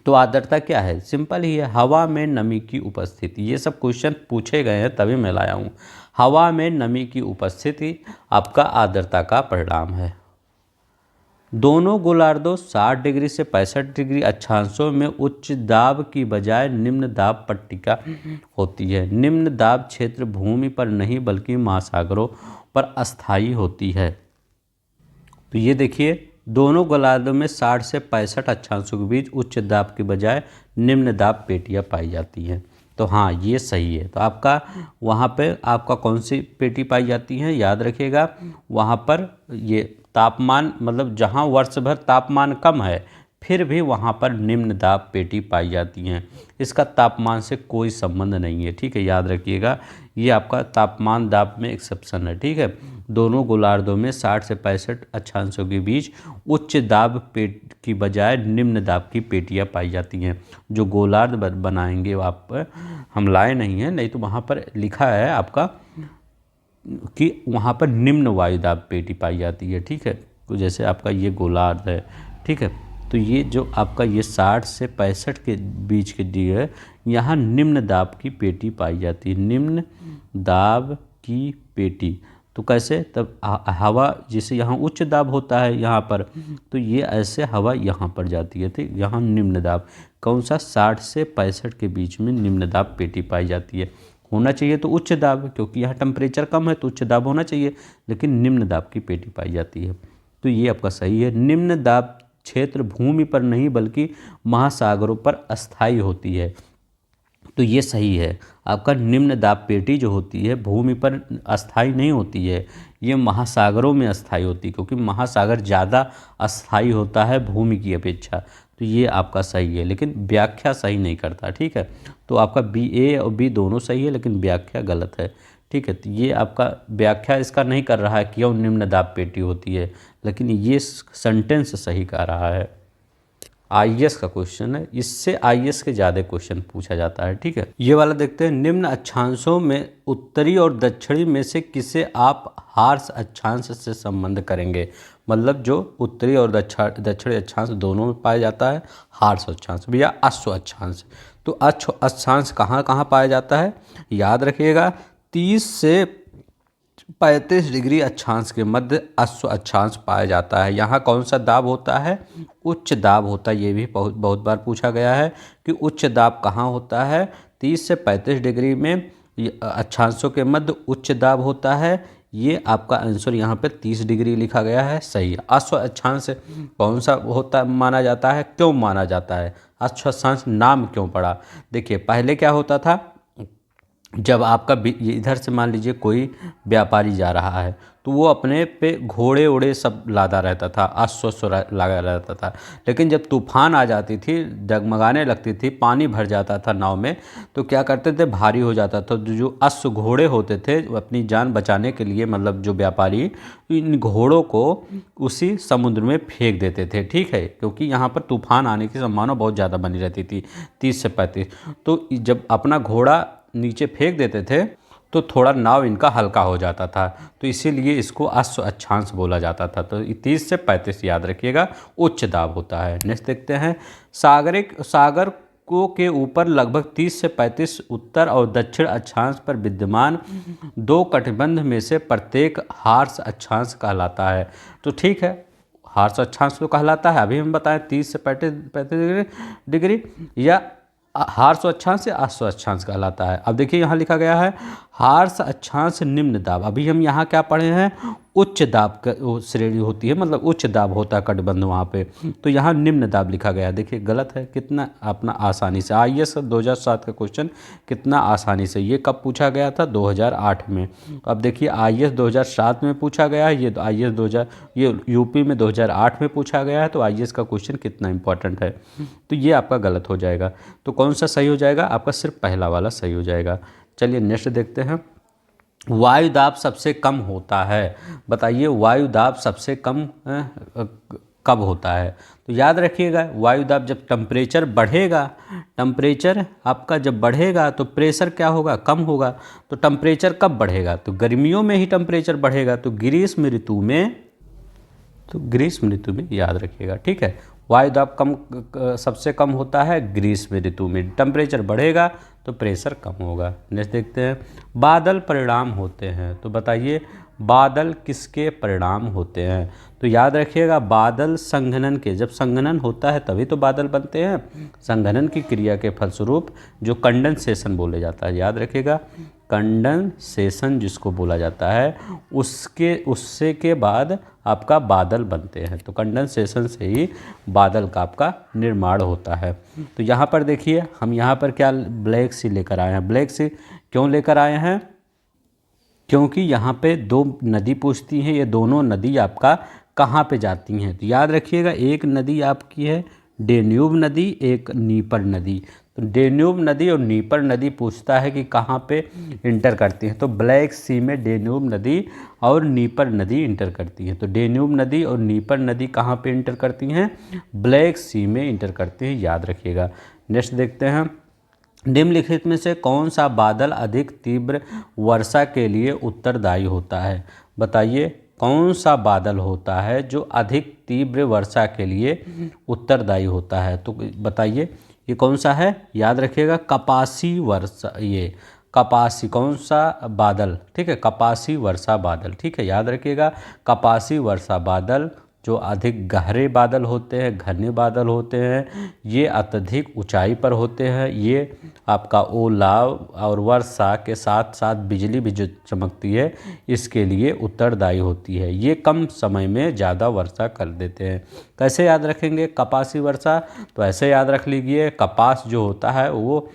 तो आर्द्रता क्या है, सिंपल ही है, हवा में नमी की उपस्थिति। ये सब क्वेश्चन पूछे गए हैं तभी मैं लाया हूँ। हवा में नमी की उपस्थिति आपका आर्द्रता का परिणाम है। दोनों गोलार्धों 60 डिग्री से 65 डिग्री अक्षांशों में उच्च दाब की बजाय निम्न दाब पट्टिका होती है। निम्न दाब क्षेत्र भूमि पर नहीं बल्कि महासागरों पर अस्थायी होती है। तो ये देखिए, दोनों गोलार्धों में 60 से 65 अक्षांशों के बीच उच्च दाब के बजाय निम्न दाब पेटियाँ पाई जाती हैं। तो हाँ, ये सही है। तो आपका वहाँ पे आपका कौन सी पेटी पाई जाती है, याद रखिएगा, वहाँ पर ये तापमान, मतलब जहाँ वर्ष भर तापमान कम है फिर भी वहाँ पर निम्न दाब पेटी पाई जाती हैं। इसका तापमान से कोई संबंध नहीं है, ठीक है, याद रखिएगा, ये आपका तापमान दाब में एक्सेप्शन है, ठीक है। दोनों गोलार्धों में 60 से 65 अक्षांशों के बीच उच्च दाब पेट की बजाय निम्न दाब की पेटियां पाई जाती हैं। जो गोलार्ध बनाएंगे आप, हम लाए नहीं हैं, नहीं तो वहाँ पर लिखा है आपका कि वहाँ पर निम्न वायुदाब पेटी पाई जाती है। ठीक है, तो जैसे आपका ये गोलार्ध है, ठीक है, तो ये जो आपका ये 60 से 65 के बीच के दिए है, यहाँ निम्न दाब की पेटी पाई जाती है। निम्न दाब की पेटी तो कैसे, तब हवा जैसे यहाँ उच्च दाब होता है यहाँ पर, तो ये ऐसे हवा यहाँ पर जाती है। ठीक, यहाँ निम्न दाब कौन सा, 60 से 65 के बीच में निम्न दाब पेटी पाई जाती है। होना चाहिए तो उच्च दाब, क्योंकि यहाँ टेम्परेचर कम है तो उच्च दाब होना चाहिए, लेकिन निम्न दाब की पेटी पाई जाती है। तो ये आपका सही है। निम्न दाब क्षेत्र भूमि पर नहीं बल्कि महासागरों पर अस्थायी होती है, तो ये सही है आपका। निम्न दाब पेटी जो होती है भूमि पर अस्थायी नहीं होती है, ये महासागरों में अस्थायी होती है, क्योंकि महासागर ज़्यादा अस्थायी होता है भूमि की अपेक्षा। तो ये आपका सही है, लेकिन व्याख्या सही नहीं करता। ठीक है, तो आपका बी, ए और बी दोनों सही है, लेकिन व्याख्या गलत है। ठीक है, तो ये आपका व्याख्या इसका नहीं कर रहा है क्यों निम्न दाब पेटी होती है, लेकिन ये सेंटेंस सही कह रहा है। आईएएस का क्वेश्चन है, इससे आईएएस के ज़्यादा क्वेश्चन पूछा जाता है। ठीक है, ये वाला देखते हैं। निम्न अक्षांशों में उत्तरी और दक्षिणी में से किसे आप हार्श अक्षांश से संबंध करेंगे। मतलब जो उत्तरी और दक्षिणी अक्षांश दोनों में पाया जाता है हार्श अक्षांश या अश्व अक्षांश। तो अश्व अक्षांश कहाँ कहाँ पाया जाता है, याद रखिएगा 30 से 35 डिग्री अक्षांश के मध्य अश्व अक्षांश पाया जाता है। यहाँ कौन सा दाब होता है, उच्च दाब होता है। ये भी बहुत बार पूछा गया है कि उच्च दाब कहाँ होता है, 30 से 35 डिग्री में अक्षांशों के मध्य उच्च दाब होता है। ये आपका आंसर यहाँ पे 30 डिग्री लिखा गया है, सही है। अश्व अक्षांश कौन सा होता माना जाता है, क्यों माना जाता है, अश्व अक्षांश नाम क्यों पड़ा। देखिए पहले क्या होता था, जब आपका इधर से मान लीजिए कोई व्यापारी जा रहा है तो वो अपने पे घोड़े ओड़े सब लादा रहता था, अश्व लगा रहता था। लेकिन जब तूफान आ जाती थी, डगमगाने लगती थी, पानी भर जाता था नाव में, तो क्या करते थे, भारी हो जाता था। तो जो अश्व घोड़े होते थे अपनी जान बचाने के लिए, मतलब जो व्यापारी इन घोड़ों को उसी समुद्र में फेंक देते थे। ठीक है, क्योंकि यहाँ पर तूफान आने की संभावना बहुत ज़्यादा बनी रहती थी, 30 से 35। तो जब अपना घोड़ा नीचे फेंक देते थे तो थोड़ा नाव इनका हल्का हो जाता था, तो इसीलिए इसको अश्व अक्षांश बोला जाता था। तो 30 से 35 याद रखिएगा, उच्च दाब होता है। नेक्स्ट देखते हैं। सागर को के ऊपर लगभग 30 से 35 उत्तर और दक्षिण अक्षांश पर विद्यमान दो कटिबंध में से प्रत्येक हार्श अक्षांश कहलाता है। तो ठीक है, हार्श अक्षांश तो कहलाता है, अभी हम बताएं 30 से 35 डिग्री या हार्श अक्षांश या अश्व अक्षांश कहलाता है। अब देखिए यहाँ लिखा गया है हार्श अक्षांश निम्न दाब। अभी हम यहाँ क्या पढ़े हैं, उच्च दाब का श्रेणी होती है, मतलब उच्च दाब होता है कटबंध वहाँ पे, तो यहाँ निम्न दाब लिखा गया है। देखिए गलत है, कितना अपना आसानी से। आईएएस 2007 का क्वेश्चन कितना आसानी से, ये कब पूछा गया था, 2008 में। अब देखिए आईएएस 2007 में पूछा गया है, ये आईएएस 2000 ये यूपी में 2008 में पूछा गया है। तो आईएएस का क्वेश्चन कितना इंपॉर्टेंट है, तो ये आपका गलत हो जाएगा। तो कौन सा सही हो जाएगा, आपका सिर्फ पहला वाला सही हो जाएगा। चलिए नेक्स्ट देखते हैं। वायुदाब सबसे कम होता है, बताइए वायुदाब सबसे कम कब होता है। तो याद रखिएगा वायुदाब जब टेम्परेचर बढ़ेगा, टेम्परेचर आपका जब बढ़ेगा तो प्रेशर क्या होगा, कम होगा। तो टेम्परेचर कब बढ़ेगा, तो गर्मियों में ही टेम्परेचर बढ़ेगा, तो ग्रीष्म ऋतु में, तो ग्रीष्म ऋतु में याद रखिएगा। ठीक है, वायुदाब सबसे कम होता है ग्रीष्म ऋतु में। टेम्परेचर बढ़ेगा तो प्रेशर कम होगा। नेक्स्ट देखते हैं। बादल परिणाम होते हैं, तो बताइए बादल किसके परिणाम होते हैं। तो याद रखिएगा बादल संघनन के, जब संघनन होता है तभी तो बादल बनते हैं। संघनन की क्रिया के फलस्वरूप जो कंडेंसेशन बोले जाता है, याद रखिएगा कंडेंसेशन जिसको बोला जाता है, उससे के बाद आपका बादल बनते हैं। तो कंडेंसेशन से ही बादल का आपका निर्माण होता है। तो यहाँ पर देखिए हम यहाँ पर क्या ब्लैक सी लेकर आए हैं। ब्लैक सी क्यों लेकर आए हैं, क्योंकि यहाँ पे दो नदी पूछती हैं, ये दोनों नदी आपका कहाँ पे जाती हैं। तो याद रखिएगा एक नदी आपकी है डेन्यूब नदी, एक नीपर नदी। तो डेन्यूब नदी और नीपर नदी पूछता है कि कहाँ पे इंटर करती हैं, तो ब्लैक सी में डेन्यूब नदी और नीपर नदी इंटर करती हैं। तो डेन्यूब नदी और नीपर नदी कहाँ पे इंटर करती हैं? ब्लैक सी में इंटर करती हैं, याद रखिएगा। नेक्स्ट देखते हैं, निम्नलिखित में से कौन सा बादल अधिक तीव्र वर्षा के लिए उत्तरदायी होता है? बताइए कौन सा बादल होता है जो अधिक तीव्र वर्षा के लिए उत्तरदायी होता है? तो बताइए ये कौन सा है? याद रखिएगा, कपासी वर्षा, ये कपासी कौन सा बादल, ठीक है, कपासी वर्षा बादल, ठीक है, याद रखिएगा। कपासी वर्षा बादल जो अधिक गहरे बादल होते हैं, घने बादल होते हैं, ये अत्यधिक ऊंचाई पर होते हैं। ये आपका ओला और वर्षा के साथ साथ बिजली भी जो चमकती है इसके लिए उत्तरदायी होती है। ये कम समय में ज़्यादा वर्षा कर देते हैं। कैसे याद रखेंगे कपासी वर्षा? तो ऐसे याद रख लीजिए, कपास जो होता है वो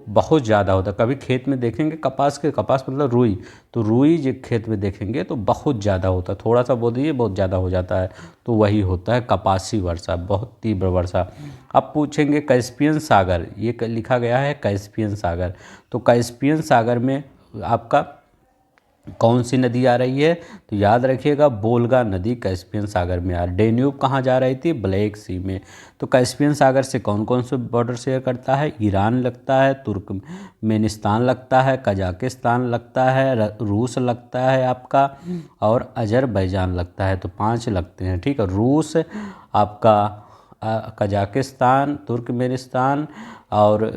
बहुत ज़्यादा होता है। कभी खेत में देखेंगे कपास मतलब रुई, तो रुई जो खेत में देखेंगे तो बहुत ज़्यादा होता है, थोड़ा सा बो दीजिए बहुत ज़्यादा हो जाता है, तो वही होता है कपासी वर्षा, बहुत तीव्र वर्षा। अब पूछेंगे कैस्पियन सागर, ये लिखा गया है कैस्पियन सागर, तो कैस्पियन सागर में आपका कौन सी नदी आ रही है? तो याद रखिएगा वोल्गा नदी कैस्पियन सागर में आ रही। डेन्यूब कहाँ जा रही थी? ब्लैक सी में। तो कैस्पियन सागर से कौन कौन से बॉर्डर शेयर करता है? ईरान लगता है, तुर्कमेनिस्तान लगता है, कजाकिस्तान लगता है, रूस लगता है आपका, और अजरबैजान लगता है। तो 5 लगते हैं, ठीक है। रूस, आपका कजाकिस्तान, तुर्कमेनिस्तान और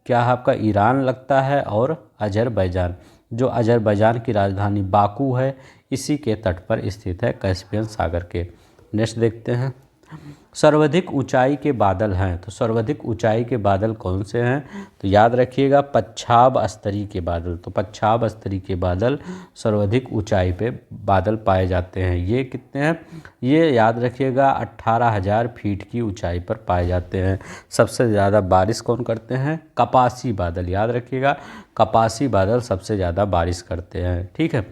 क्या है आपका ईरान लगता है, और अजरबैजान, जो अजरबैजान की राजधानी बाकू है इसी के तट पर स्थित है, कैस्पियन सागर के। नेक्स्ट देखते हैं, सर्वाधिक ऊंचाई के बादल हैं, तो सर्वाधिक ऊंचाई के बादल कौन से हैं? तो याद रखिएगा पच्छाब स्तरीय के बादल। तो पच्छाब स्तरीय के बादल सर्वाधिक ऊंचाई पे बादल पाए जाते हैं। ये कितने हैं? ये याद रखिएगा 18,000 फीट की ऊंचाई पर पाए जाते हैं। सबसे ज़्यादा बारिश कौन करते हैं? कपासी बादल, याद रखिएगा कपासी बादल सबसे ज़्यादा बारिश करते हैं, ठीक है।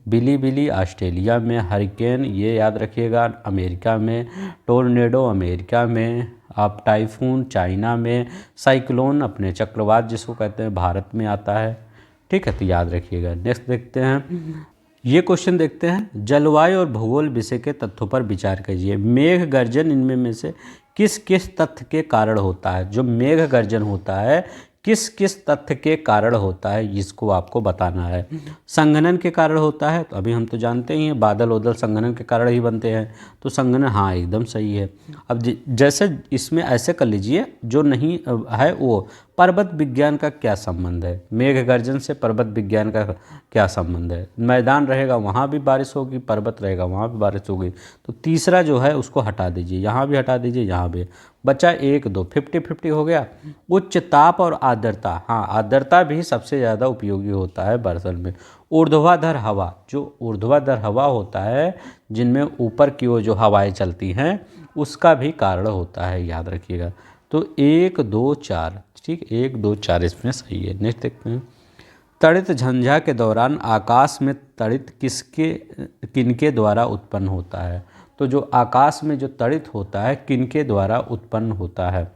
बिलीबिली ऑस्ट्रेलिया में, हरिकेन ये याद रखिएगा अमेरिका में, टोर्नेडो अमेरिका में, आप टाइफून चाइना में, साइक्लोन अपने चक्रवात जिसको कहते हैं भारत में आता है, ठीक है, तो याद रखिएगा। नेक्स्ट देखते हैं, ये क्वेश्चन देखते हैं, जलवायु और भूगोल विषय के तथ्यों पर विचार कीजिए। मेघ गर्जन इनमें में से किस किस तथ्य के कारण होता है? जो मेघ गर्जन होता है किस किस तथ्य के कारण होता है, इसको आपको बताना है। संघनन के कारण होता है, तो अभी हम तो जानते ही हैं बादल वदल संघनन के कारण ही बनते हैं, तो संघनन हाँ एकदम सही है। अब जैसे इसमें ऐसे कर लीजिए, जो नहीं है वो पर्वत विज्ञान का क्या संबंध है? मेघ गर्जन से पर्वत विज्ञान का क्या संबंध है? मैदान रहेगा वहाँ भी बारिश होगी, पर्वत रहेगा वहाँ भी बारिश होगी, तो तीसरा जो है उसको हटा दीजिए, यहाँ भी हटा दीजिए, यहाँ भी बचा 1 2, 50-50 हो गया। उच्च ताप और आर्द्रता, हाँ आर्द्रता भी सबसे ज़्यादा उपयोगी होता है बरसात में। ऊर्ध्वाधर हवा, जो ऊर्ध्वाधर हवा होता है जिनमें ऊपर की ओर जो हवाएं चलती हैं उसका भी कारण होता है, याद रखिएगा। तो 1 2 4, ठीक, 1 2 4 इसमें सही है। नेक्स्ट देखते हैं, तड़ित झंझा के दौरान आकाश में तड़ित किनके द्वारा उत्पन्न होता है? तो जो आकाश में जो तड़ित होता है किनके द्वारा उत्पन्न होता है?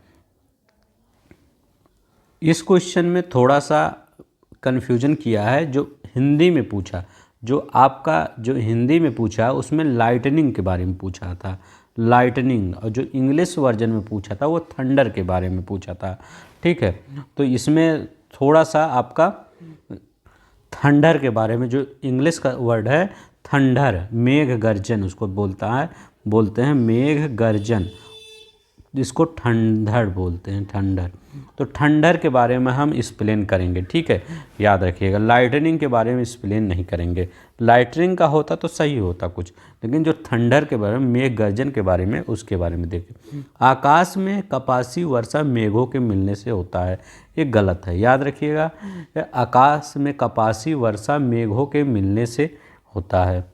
इस क्वेश्चन में थोड़ा सा कन्फ्यूजन किया है, जो हिंदी में पूछा, जो आपका जो हिंदी में पूछा उसमें लाइटनिंग के बारे में पूछा था, लाइटनिंग, और जो इंग्लिश वर्जन में पूछा था वो थंडर के बारे में पूछा था, ठीक है। तो इसमें थोड़ा सा आपका थंडर के बारे में, जो इंग्लिश का वर्ड है थंडर, मेघ गर्जन उसको बोलते हैं मेघ गर्जन, इसको ठंडर बोलते हैं, ठंडर। तो ठंडर के बारे में हम एक्सप्लेन करेंगे, ठीक है, याद रखिएगा। लाइटनिंग के बारे में एक्सप्लेन नहीं करेंगे, लाइटनिंग का होता तो सही होता कुछ, लेकिन जो थंडर के बारे में, मेघ गर्जन के बारे में, उसके बारे में देखें। आकाश में कपासी वर्षा मेघों के मिलने से होता है, ये गलत है, याद रखिएगा। आकाश में कपासी वर्षा मेघों के मिलने से होता है।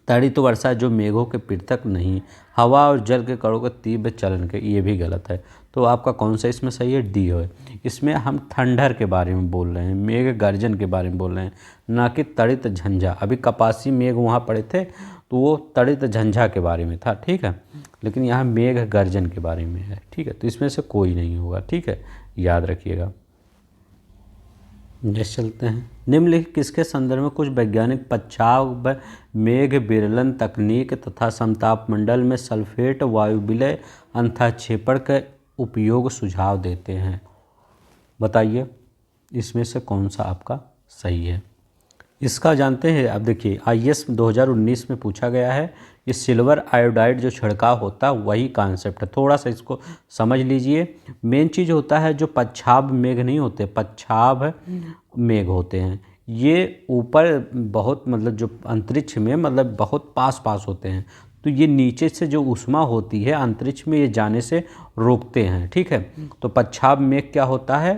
तड़ित वर्षा जो मेघों के पृथक नहीं, हवा और जल के कणों के तीव्र चलन के, ये भी गलत है। तो आपका कौन सा इसमें सही है? डी है। इसमें हम थंडर के बारे में बोल रहे हैं, मेघ गर्जन के बारे में बोल रहे हैं, ना कि तड़ित झंझा। अभी कपासी मेघ वहाँ पड़े थे तो वो तड़ित झंझा के बारे में था, ठीक है, लेकिन यहाँ मेघ गर्जन के बारे में है, ठीक है। तो इसमें से कोई नहीं होगा, ठीक है, याद रखिएगा। नेक्स्ट चलते हैं। निम्नलिखित किसके संदर्भ में कुछ वैज्ञानिक पश्चाव मेघ विरलन तकनीक तथा समतापमंडल में सल्फेट वायु विलय अंतःक्षेपण के उपयोग सुझाव देते हैं? बताइए इसमें से कौन सा आपका सही है। इसका जानते हैं। अब देखिए IAS 2019 में पूछा गया है। ये सिल्वर आयोडाइड जो छिड़काव होता है वही कॉन्सेप्ट है, थोड़ा सा इसको समझ लीजिए। मेन चीज़ होता है जो पच्छाव मेघ नहीं होते, पच्छाव मेघ होते हैं, ये ऊपर बहुत मतलब जो अंतरिक्ष में मतलब बहुत पास पास होते हैं, तो ये नीचे से जो ऊष्मा होती है अंतरिक्ष में ये जाने से रोकते हैं। ठीक है, तो पच्छाव मेघ क्या होता है,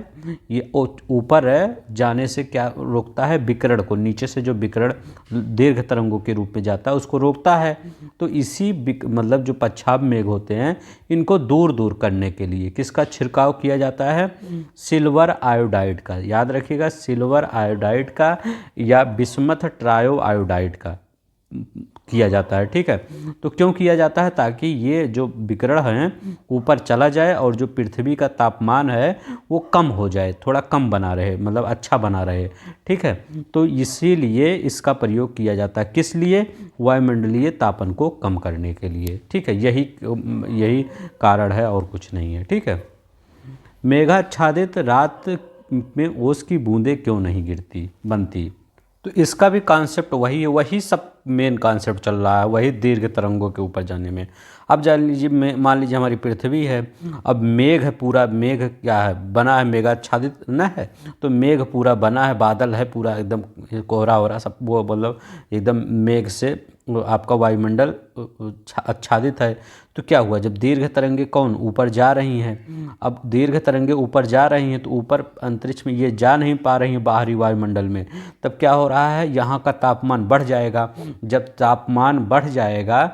ये ऊपर जाने से क्या रोकता है, विकिरण को, नीचे से जो विकिरण दीर्घ तरंगों के रूप में जाता है उसको रोकता है। तो इसी मतलब जो पच्छाव मेघ होते हैं इनको दूर दूर करने के लिए किसका छिड़काव किया जाता है? सिल्वर आयोडाइड का। याद रखिएगा, सिल्वर आयोडाइड का या बिस्मथ ट्रायो आयोडाइड का किया जाता है। ठीक है, तो क्यों किया जाता है? ताकि ये जो विकिरण है ऊपर चला जाए और जो पृथ्वी का तापमान है वो कम हो जाए, थोड़ा कम बना रहे, मतलब अच्छा बना रहे। ठीक है, तो इसीलिए इसका प्रयोग किया जाता है। किस लिए? वायुमंडलीय तापन को कम करने के लिए। ठीक है, यही कारण है और कुछ नहीं है। ठीक है, मेघाच्छादित रात में ओस की बूंदें क्यों नहीं बनती? तो इसका भी कॉन्सेप्ट वही है, वही सब मेन कॉन्सेप्ट चल रहा है, वही दीर्घ तरंगों के ऊपर जाने में। अब जान लीजिए, मान लीजिए हमारी पृथ्वी है, अब मेघ पूरा, मेघ क्या है, बना है, मेघाच्छादित न है, तो मेघ पूरा बना है, बादल है पूरा एकदम कोहरा हो रहा सब, वो मतलब एकदम मेघ से आपका वायुमंडल आच्छादित है। तो क्या हुआ, जब दीर्घ तरंगे कौन ऊपर जा रही हैं, अब दीर्घ तरंगे ऊपर जा रही हैं तो ऊपर अंतरिक्ष में ये जा नहीं पा रही हैं बाहरी वायुमंडल में, तब क्या हो रहा है, यहाँ का तापमान बढ़ जाएगा। जब तापमान बढ़ जाएगा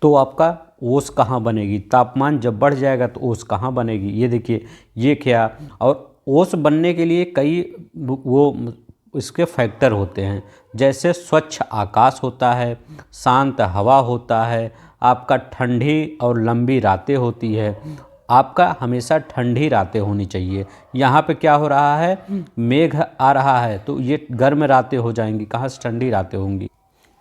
तो आपका ओस कहाँ बनेगी? तापमान जब बढ़ जाएगा तो ओस कहाँ बनेगी? ये देखिए, ये क्या, और ओस बनने के लिए कई वो इसके फैक्टर होते हैं, जैसे स्वच्छ आकाश होता है, शांत हवा होता है, आपका ठंडी और लंबी रातें होती है। आपका हमेशा ठंडी रातें होनी चाहिए। यहाँ पे क्या हो रहा है, मेघ आ रहा है तो ये गर्म रातें हो जाएंगी, कहाँ से ठंडी रातें होंगी।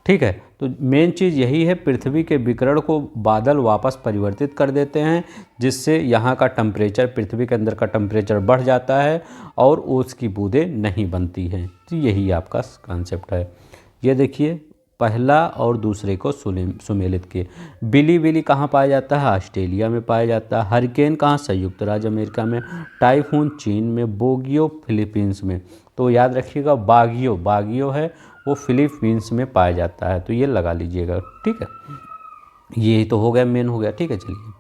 ठीक है, तो मेन चीज़ यही है, पृथ्वी के विकिरण को बादल वापस परिवर्तित कर देते हैं, जिससे यहाँ का टेम्परेचर, पृथ्वी के अंदर का टेम्परेचर बढ़ जाता है और ओस की बूंदें नहीं बनती हैं। तो यही आपका कॉन्सेप्ट है। ये देखिए, पहला और दूसरे को सुमेलित किए। बिलीबिली कहाँ पाया जाता है? ऑस्ट्रेलिया में पाया जाता है। हरिकेन कहाँ? संयुक्त राज्य अमेरिका में। टाइफून चीन में। बोगियो फिलीपींस में। तो याद रखिएगा, बागियो है वो फिलीपींस में पाया जाता है, तो ये लगा लीजिएगा। ठीक है, ये तो हो गया, मेन हो गया। ठीक है, चलिए,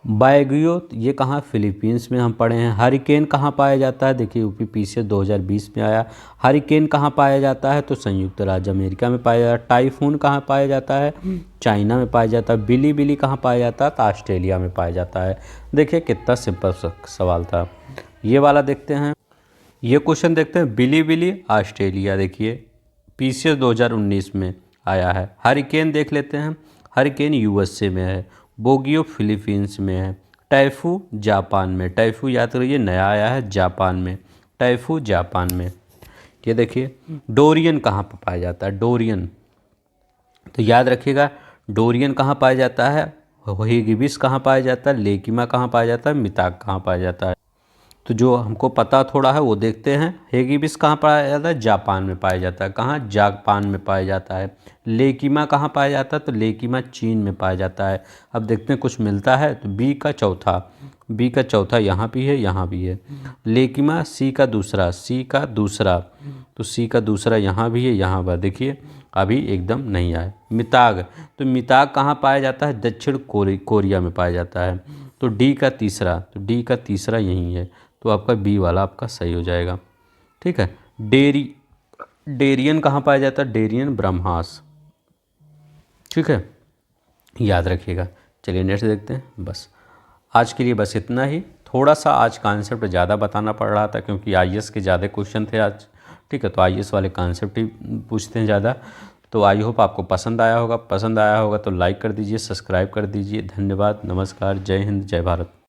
बागियो ये कहाँ? फिलीपींस में हम पढ़े हैं। हरिकेन कहाँ पाया जाता है? देखिए UPPC 2020 में आया। हरिकेन कहाँ पाया जाता है? तो संयुक्त राज्य अमेरिका में पाया जाता है। टाइफून कहाँ पाया जाता है? चाइना में पाया जाता है। बिलीबिली कहाँ पाया जाता है? तो ऑस्ट्रेलिया में पाया जाता है। देखिए कितना सिंपल सवाल था। ये वाला देखते हैं, ये क्वेश्चन देखते हैं। बिलीबिली ऑस्ट्रेलिया, देखिए PCS 2019 में आया है। हरिकेन देख लेते हैं, हरिकेन USA में है। बोगियो फिलीपींस में है। टाइफू जापान में। टाइफू याद करिए, नया आया है जापान में। टाइफू जापान में। ये देखिए, डोरियन कहाँ पर पाया जाता है? डोरियन, तो याद रखिएगा, डोरियन कहाँ पाया जाता है? हिगिबिस कहाँ पाया जाता है? लेकिमा कहाँ पाया जाता है? मिताक कहाँ पाया जाता है? तो जो हमको पता थोड़ा है वो देखते हैं। हेगिबिस कहाँ पाया जाता है? जापान में पाया जाता है। कहाँ? जापान में पाया जाता है। लेकिमा कहाँ पाया जाता है? तो लेकिमा चीन में पाया जाता है। अब देखते हैं कुछ मिलता है, तो बी का चौथा यहाँ भी है, यहाँ भी है। लेकिमा C का दूसरा, तो C का दूसरा यहाँ भी है, यहाँ पर देखिए अभी एकदम नहीं आया। मिताग, तो मिताग कहाँ पाया जाता है? दक्षिण कोरिया में पाया जाता है। तो डी का तीसरा यही है, तो आपका बी वाला आपका सही हो जाएगा। ठीक है, डेरियन कहाँ पाया जाता है? डेरियन ब्रह्मास। ठीक है, याद रखिएगा। चलिए नेक्स्ट देखते हैं। बस आज के लिए बस इतना ही। थोड़ा सा आज कॉन्सेप्ट ज़्यादा बताना पड़ रहा था क्योंकि IAS के ज़्यादा क्वेश्चन थे आज। ठीक है, तो IAS वाले कॉन्सेप्ट ही पूछते हैं ज़्यादा। तो आई होप आपको पसंद आया होगा तो लाइक कर दीजिए, सब्सक्राइब कर दीजिए। धन्यवाद, नमस्कार, जय हिंद, जय भारत।